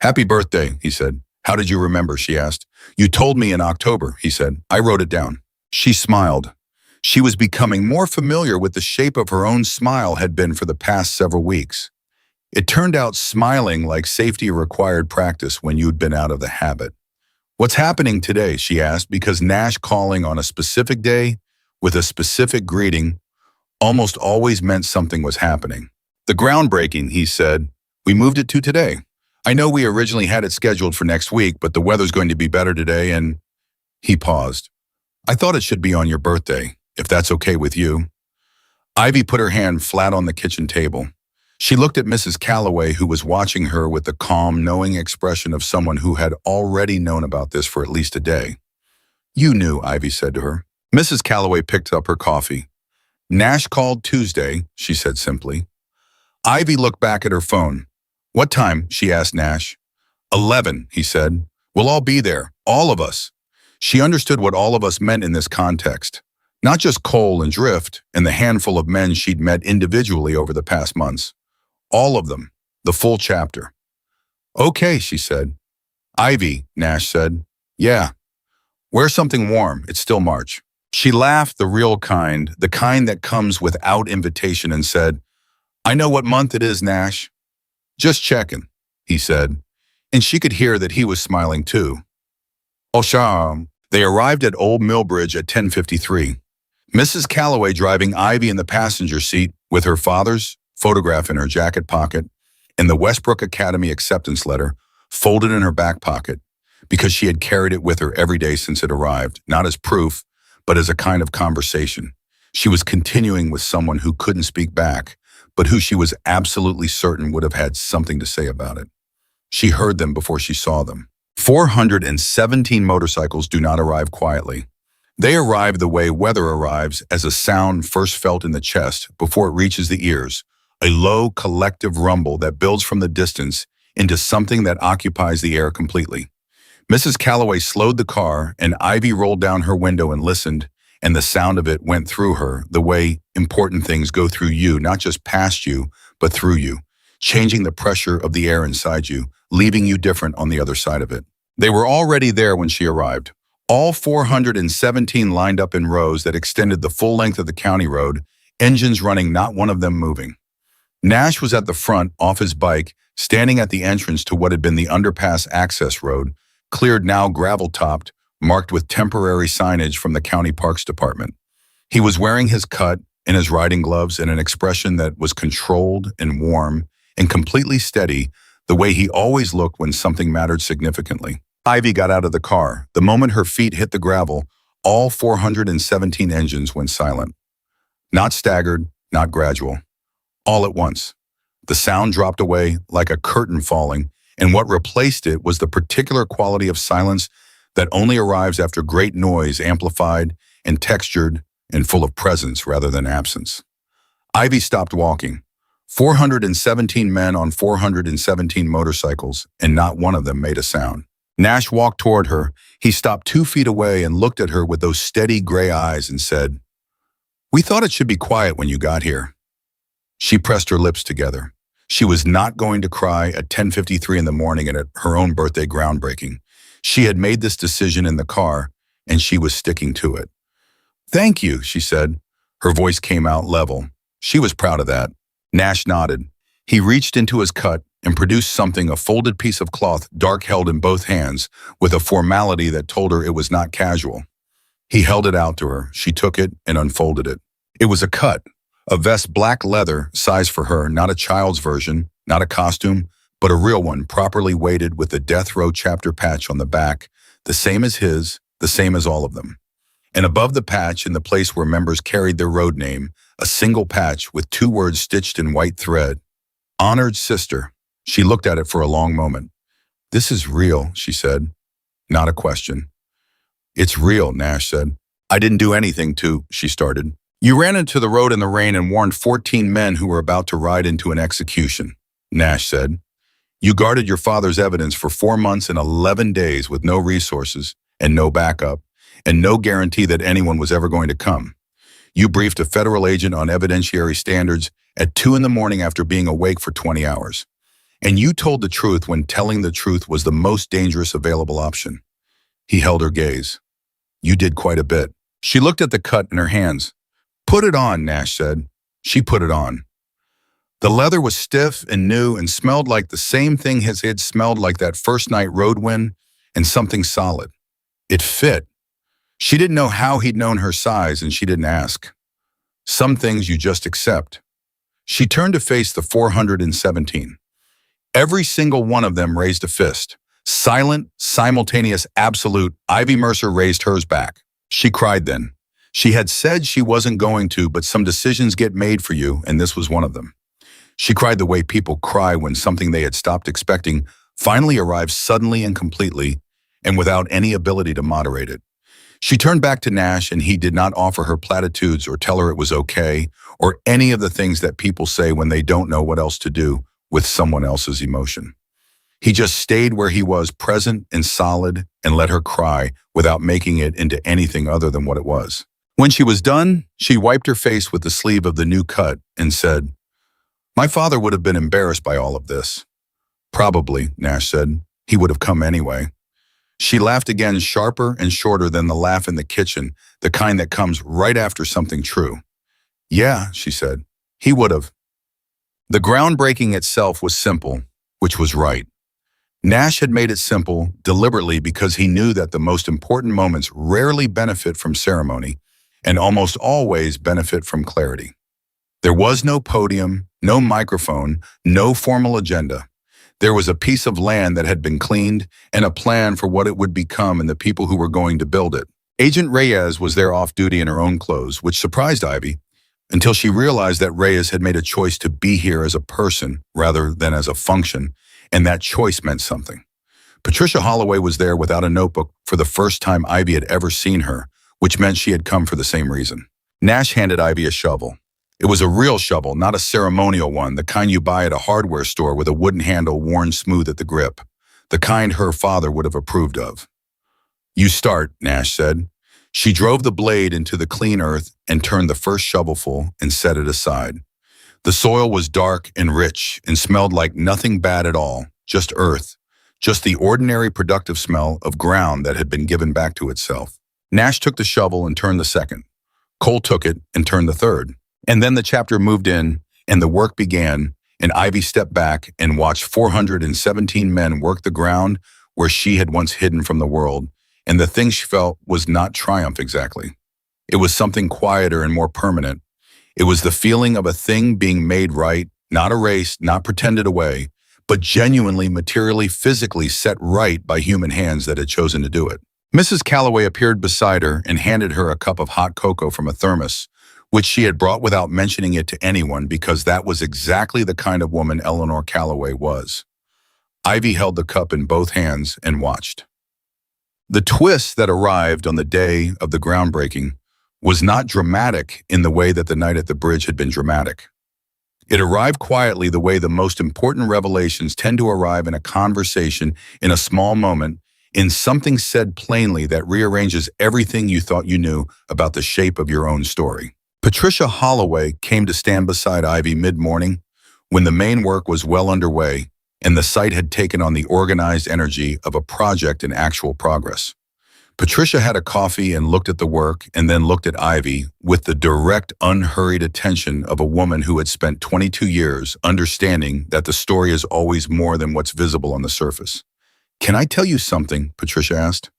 "Happy birthday," he said. "How did you remember?" she asked. "You told me in October," he said. "I wrote it down." She smiled. She was becoming more familiar with the shape of her own smile had been for the past several weeks. It turned out smiling like safety required practice when you'd been out of the habit. "What's happening today?" she asked, because Nash calling on a specific day with a specific greeting almost always meant something was happening. "The groundbreaking," he said. "We moved it to today. I know we originally had it scheduled for next week, but the weather's going to be better today and..." He paused. I thought it should be on your birthday, if that's okay with you. Ivy put her hand flat on the kitchen table. She looked at Mrs. Calloway, who was watching her with the calm, knowing expression of someone who had already known about this for at least a day. You knew, Ivy said to her. Mrs. Calloway picked up her coffee. Nash called Tuesday, she said simply. Ivy looked back at her phone. What time? She asked Nash. 11, he said. We'll all be there, all of us. She understood what all of us meant in this context. Not just Cole and Drift and the handful of men she'd met individually over the past months. All of them, the full chapter. Okay, she said. Ivy, Nash said. Yeah. Wear something warm, it's still March. She laughed, the real kind, the kind that comes without invitation, and said, I know what month it is, Nash. Just checking, he said, and she could hear that he was smiling too. Oh, charm. They arrived at Old Millbridge at 10:53. Mrs. Calloway driving Ivy in the passenger seat with her father's photograph in her jacket pocket and the Westbrook Academy acceptance letter folded in her back pocket because she had carried it with her every day since it arrived, not as proof, but as a kind of conversation. She was continuing with someone who couldn't speak back, but who she was absolutely certain would have had something to say about it. She heard them before she saw them. 417 motorcycles do not arrive quietly. They arrive the way weather arrives, as a sound first felt in the chest before it reaches the ears, a low collective rumble that builds from the distance into something that occupies the air completely. Mrs. Calloway slowed the car, and Ivy rolled down her window and listened, and the sound of it went through her the way important things go through you, not just past you, but through you, changing the pressure of the air inside you, leaving you different on the other side of it. They were already there when she arrived. All 417 lined up in rows that extended the full length of the county road, engines running, not one of them moving. Nash was at the front, off his bike, standing at the entrance to what had been the underpass access road, cleared now gravel-topped, marked with temporary signage from the county parks department. He was wearing his cut and his riding gloves and an expression that was controlled and warm and completely steady, the way he always looked when something mattered significantly. Ivy got out of the car. The moment her feet hit the gravel, all 417 engines went silent. Not staggered, not gradual. All at once. The sound dropped away like a curtain falling, and what replaced it was the particular quality of silence that only arrives after great noise, amplified and textured and full of presence rather than absence. Ivy stopped walking. 417 men on 417 motorcycles, and not one of them made a sound. Nash walked toward her. He stopped 2 feet away and looked at her with those steady gray eyes and said, We thought it should be quiet when you got here. She pressed her lips together. She was not going to cry at 10:53 in the morning and at her own birthday groundbreaking. She had made this decision in the car, and she was sticking to it. Thank you, she said. Her voice came out level. She was proud of that. Nash nodded. He reached into his cut and produced something, a folded piece of cloth, dark held in both hands, with a formality that told her it was not casual. He held it out to her. She took it and unfolded it. It was a cut, a vest, black leather, size for her, not a child's version, not a costume, but a real one, properly weighted with the death row chapter patch on the back, the same as his, the same as all of them. And above the patch, in the place where members carried their road name, a single patch with 2 words stitched in white thread. Honored Sister. She looked at it for a long moment. This is real, she said. Not a question. It's real, Nash said. I didn't do anything to, she started. You ran into the road in the rain and warned 14 men who were about to ride into an execution, Nash said. You guarded your father's evidence for 4 months and 11 days with no resources and no backup and no guarantee that anyone was ever going to come. You briefed a federal agent on evidentiary standards at 2 in the morning after being awake for 20 hours. And you told the truth when telling the truth was the most dangerous available option. He held her gaze. You did quite a bit. She looked at the cut in her hands. Put it on, Nash said. She put it on. The leather was stiff and new and smelled like the same thing as it smelled like that first night road wind, and something solid. It fit. She didn't know how he'd known her size, and she didn't ask. Some things you just accept. She turned to face the 417. Every single one of them raised a fist. Silent, simultaneous, absolute. Ivy Mercer raised hers back. She cried then. She had said she wasn't going to, but some decisions get made for you, and this was one of them. She cried the way people cry when something they had stopped expecting finally arrives suddenly and completely, and without any ability to moderate it. She turned back to Nash, and he did not offer her platitudes or tell her it was okay, or any of the things that people say when they don't know what else to do with someone else's emotion. He just stayed where he was, present and solid, and let her cry without making it into anything other than what it was. When she was done, she wiped her face with the sleeve of the new cut and said, "My father would have been embarrassed by all of this." "Probably," Nash said. "He would have come anyway." She laughed again, sharper and shorter than the laugh in the kitchen, the kind that comes right after something true. "Yeah," she said, "he would have." The groundbreaking itself was simple, which was right. Nash had made it simple deliberately because he knew that the most important moments rarely benefit from ceremony and almost always benefit from clarity. There was no podium, no microphone, no formal agenda. There was a piece of land that had been cleaned and a plan for what it would become and the people who were going to build it. Agent Reyes was there off duty in her own clothes, which surprised Ivy, until she realized that Reyes had made a choice to be here as a person rather than as a function, and that choice meant something. Patricia Holloway was there without a notebook for the first time Ivy had ever seen her, which meant she had come for the same reason. Nash handed Ivy a shovel. It was a real shovel, not a ceremonial one, the kind you buy at a hardware store with a wooden handle worn smooth at the grip, the kind her father would have approved of. "You start," Nash said. She drove the blade into the clean earth and turned the first shovelful and set it aside. The soil was dark and rich and smelled like nothing bad at all, just earth, just the ordinary productive smell of ground that had been given back to itself. Nash took the shovel and turned the second. Cole took it and turned the third. And then the chapter moved in, and the work began, and Ivy stepped back and watched 417 men work the ground where she had once hidden from the world, and the thing she felt was not triumph exactly. It was something quieter and more permanent. It was the feeling of a thing being made right, not erased, not pretended away, but genuinely, materially, physically set right by human hands that had chosen to do it. Mrs. Calloway appeared beside her and handed her a cup of hot cocoa from a thermos, which she had brought without mentioning it to anyone because that was exactly the kind of woman Eleanor Calloway was. Ivy held the cup in both hands and watched. The twist that arrived on the day of the groundbreaking was not dramatic in the way that the night at the bridge had been dramatic. It arrived quietly the way the most important revelations tend to arrive in a conversation, in a small moment, in something said plainly that rearranges everything you thought you knew about the shape of your own story. Patricia Holloway came to stand beside Ivy mid-morning when the main work was well underway and the site had taken on the organized energy of a project in actual progress. Patricia had a coffee and looked at the work and then looked at Ivy with the direct, unhurried attention of a woman who had spent 22 years understanding that the story is always more than what's visible on the surface. "Can I tell you something?" Patricia asked.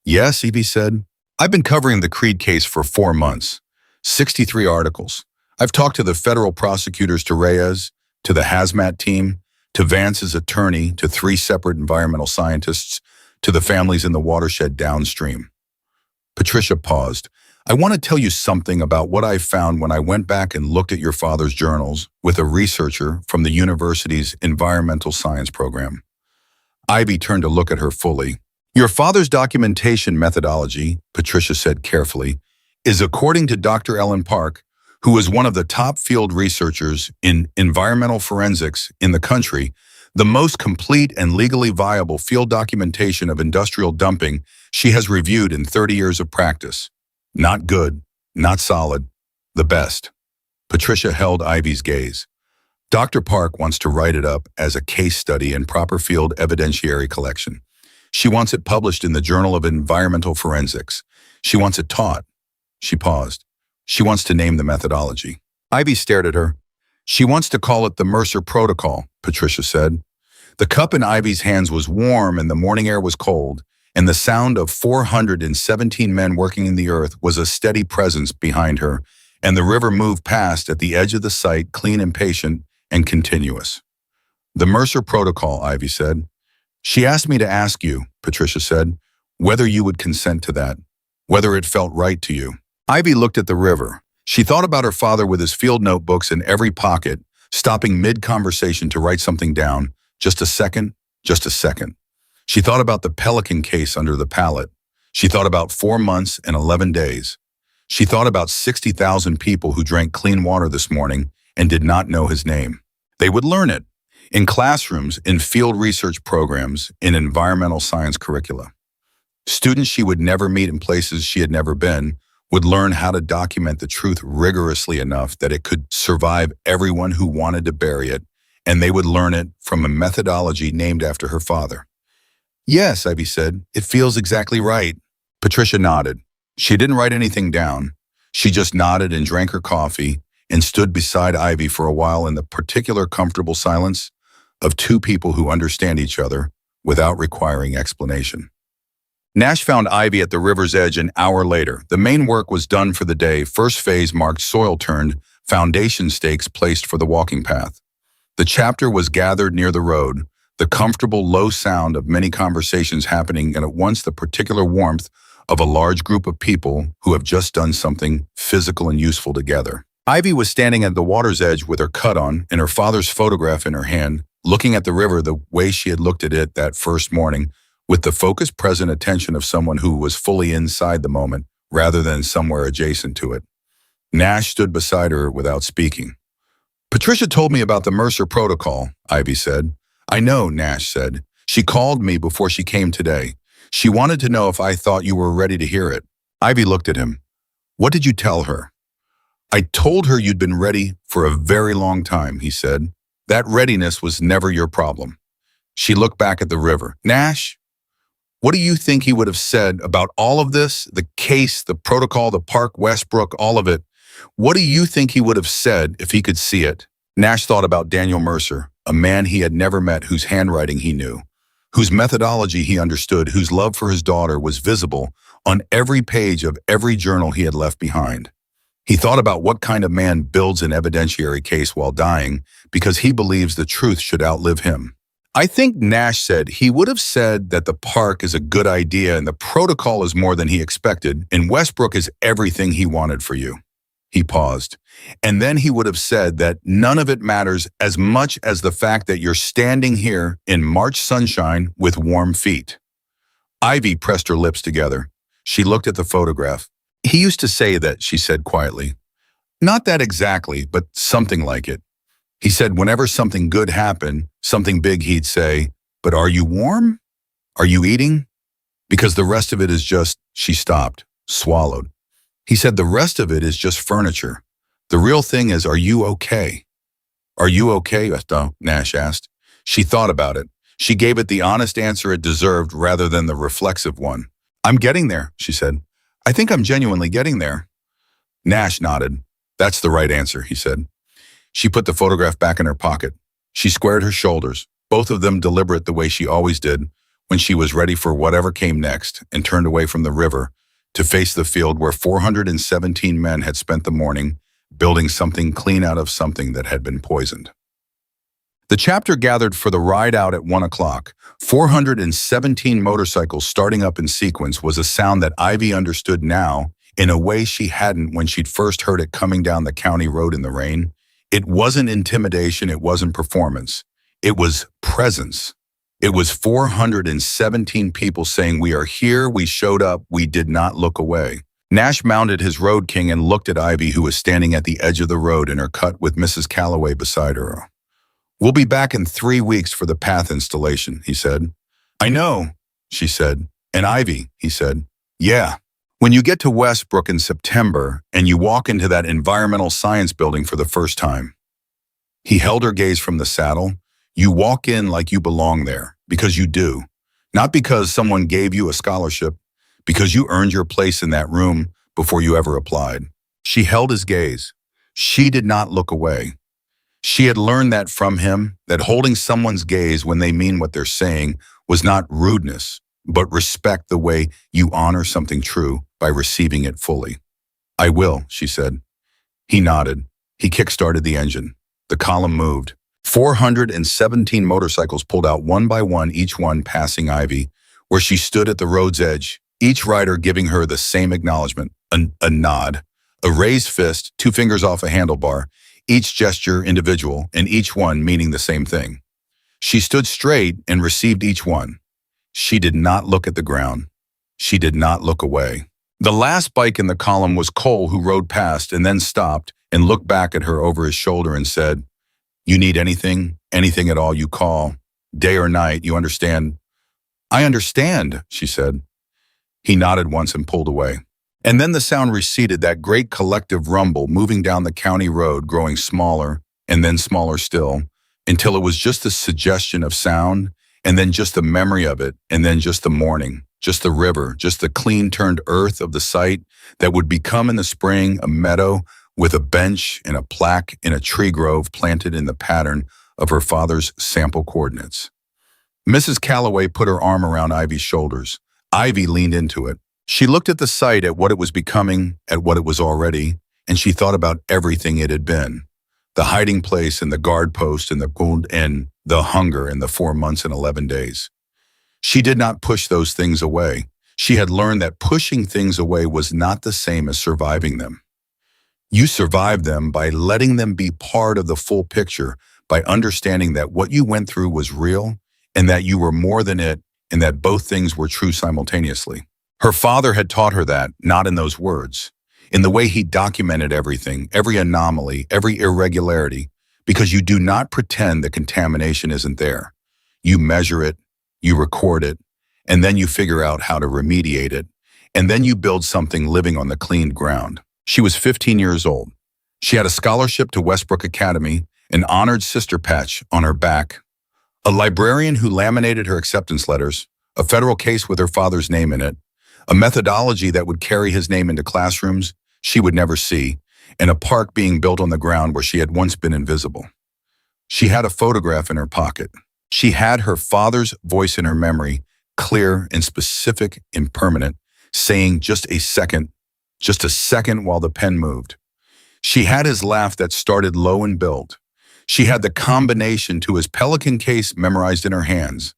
"Yes," Ivy said. "I've been covering the Creed case for 4 months. 63 articles. I've talked to the federal prosecutors, to Reyes, to the hazmat team, to Vance's attorney, to 3 separate environmental scientists, to the families in the watershed downstream." Patricia paused. "I want to tell you something about what I found when I went back and looked at your father's journals with a researcher from the university's environmental science program." Ivy turned to look at her fully. "Your father's documentation methodology," Patricia said carefully, "is according to Dr. Ellen Park, who is one of the top field researchers in environmental forensics in the country, the most complete and legally viable field documentation of industrial dumping she has reviewed in 30 years of practice. Not good, not solid, the best." Patricia held Ivy's gaze. "Dr. Park wants to write it up as a case study and proper field evidentiary collection. She wants it published in the Journal of Environmental Forensics. She wants it taught." She paused. "She wants to name the methodology." Ivy stared at her. "She wants to call it the Mercer Protocol," Patricia said. The cup in Ivy's hands was warm and the morning air was cold, and the sound of 417 men working in the earth was a steady presence behind her, and the river moved past at the edge of the site, clean and patient and continuous. "The Mercer Protocol," Ivy said. "She asked me to ask you," Patricia said, "whether you would consent to that." whether it felt right to you. Ivy looked at the river. She thought about her father with his field notebooks in every pocket, stopping mid-conversation to write something down. Just a second, just a second. She thought about the pelican case under the pallet. She thought about 4 months and 11 days. She thought about 60,000 people who drank clean water this morning and did not know his name. They would learn it in classrooms, in field research programs, in environmental science curricula. Students she would never meet in places she had never been would learn how to document the truth rigorously enough that it could survive everyone who wanted to bury it, and they would learn it from a methodology named after her father. Yes, Ivy said, it feels exactly right. Patricia nodded. She didn't write anything down. She just nodded and drank her coffee and stood beside Ivy for a while in the particular comfortable silence of two people who understand each other without requiring explanation. Nash found Ivy at the river's edge an hour later. The main work was done for the day. First phase marked soil turned, foundation stakes placed for the walking path. The chapter was gathered near the road, the comfortable low sound of many conversations happening, and at once the particular warmth of a large group of people who have just done something physical and useful together. Ivy was standing at the water's edge with her cut on and her father's photograph in her hand, looking at the river the way she had looked at it that first morning, with the focused, present attention of someone who was fully inside the moment rather than somewhere adjacent to it. Nash stood beside her without speaking. Patricia told me about the Mercer protocol, Ivy said. I know, Nash said. She called me before she came today. She wanted to know if I thought you were ready to hear it. Ivy looked at him. What did you tell her? I told her you'd been ready for a very long time, he said. That readiness was never your problem. She looked back at the river. Nash, what do you think he would have said about all of this? The case, the protocol, the park, Westbrook, all of it. What do you think he would have said if he could see it? Nash thought about Daniel Mercer, a man he had never met whose handwriting he knew, whose methodology he understood, whose love for his daughter was visible on every page of every journal he had left behind. He thought about what kind of man builds an evidentiary case while dying because he believes the truth should outlive him. I think Nash said he would have said that the park is a good idea and the protocol is more than he expected, and Westbrook is everything he wanted for you. He paused. And then he would have said that none of it matters as much as the fact that you're standing here in March sunshine with warm feet. Ivy pressed her lips together. She looked at the photograph. He used to say that, she said quietly. Not that exactly, but something like it. He said whenever something good happened, something big, he'd say, but are you warm? Are you eating? Because the rest of it is just, she stopped, swallowed. He said the rest of it is just furniture. The real thing is, are you okay? Are you okay? Nash asked. She thought about it. She gave it the honest answer it deserved rather than the reflexive one. I'm getting there, she said. I think I'm genuinely getting there. Nash nodded. That's the right answer, he said. She put the photograph back in her pocket. She squared her shoulders, both of them deliberate the way she always did when she was ready for whatever came next, and turned away from the river to face the field where 417 men had spent the morning building something clean out of something that had been poisoned. The chapter gathered for the ride out at 1 o'clock. 417 motorcycles starting up in sequence was a sound that Ivy understood now in a way she hadn't when she'd first heard it coming down the county road in the rain. It wasn't intimidation, it wasn't performance. It was presence. It was 417 people saying, we are here, we showed up, we did not look away. Nash mounted his Road King and looked at Ivy, who was standing at the edge of the road in her cut with Mrs. Calloway beside her. We'll be back in 3 weeks for the path installation, he said. I know, she said. And Ivy, he said. Yeah. When you get to Westbrook in September and you walk into that environmental science building for the first time. He held her gaze from the saddle. You walk in like you belong there, because you do. Not because someone gave you a scholarship, because you earned your place in that room before you ever applied. She held his gaze. She did not look away. She had learned that from him, that holding someone's gaze when they mean what they're saying was not rudeness, but respect, the way you honor something true by receiving it fully. I will, she said. He nodded. He kick-started the engine. The column moved. 417 motorcycles pulled out one by one, each one passing Ivy, where she stood at the road's edge, each rider giving her the same acknowledgement, a nod, a raised fist, 2 fingers off a handlebar, each gesture individual and each one meaning the same thing. She stood straight and received each one. She did not look at the ground. She did not look away. The last bike in the column was Cole, who rode past and then stopped and looked back at her over his shoulder and said, "You need anything, anything at all you call, day or night, you understand?" "I understand," she said. He nodded once and pulled away. And then the sound receded, that great collective rumble moving down the county road, growing smaller and then smaller still, until it was just the suggestion of sound, and then just the memory of it, and then just the morning, just the river, just the clean-turned earth of the site that would become in the spring a meadow with a bench and a plaque in a tree grove planted in the pattern of her father's sample coordinates. Mrs. Calloway put her arm around Ivy's shoulders. Ivy leaned into it. She looked at the site, at what it was becoming, at what it was already, and she thought about everything it had been. The hiding place and the guard post and the cold and the hunger and the 4 months and 11 days. She did not push those things away. She had learned that pushing things away was not the same as surviving them. You survive them by letting them be part of the full picture, by understanding that what you went through was real and that you were more than it, and that both things were true simultaneously. Her father had taught her that, not in those words, in the way he documented everything, every anomaly, every irregularity, because you do not pretend the contamination isn't there. You measure it, you record it, and then you figure out how to remediate it, and then you build something living on the cleaned ground. She was 15 years old. She had a scholarship to Westbrook Academy, an honored sister patch on her back, a librarian who laminated her acceptance letters, a federal case with her father's name in it, a methodology that would carry his name into classrooms she would never see, and a park being built on the ground where she had once been invisible. She had a photograph in her pocket. She had her father's voice in her memory, clear and specific and permanent, saying just a second while the pen moved. She had his laugh that started low and built. She had the combination to his Pelican case memorized in her hands.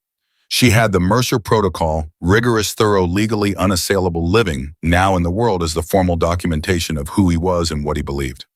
She had the Mercer Protocol, rigorous, thorough, legally unassailable living, now in the world as the formal documentation of who he was and what he believed.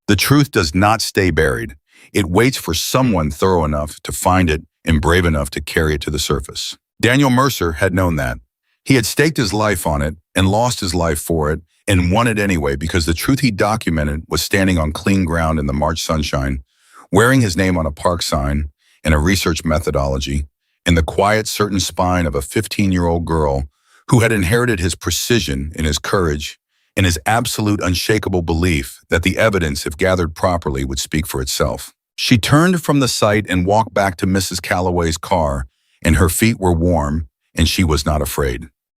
The truth does not stay buried. It waits for someone thorough enough to find it and brave enough to carry it to the surface. Daniel Mercer had known that. He had staked his life on it and lost his life for it and won it anyway, because the truth he documented was standing on clean ground in the March sunshine, wearing his name on a park sign and a research methodology, in the quiet, certain spine of a 15-year-old girl who had inherited his precision and his courage and his absolute unshakable belief that the evidence, if gathered properly, would speak for itself. She turned from the site and walked back to Mrs. Calloway's car, and her feet were warm, and she was not afraid.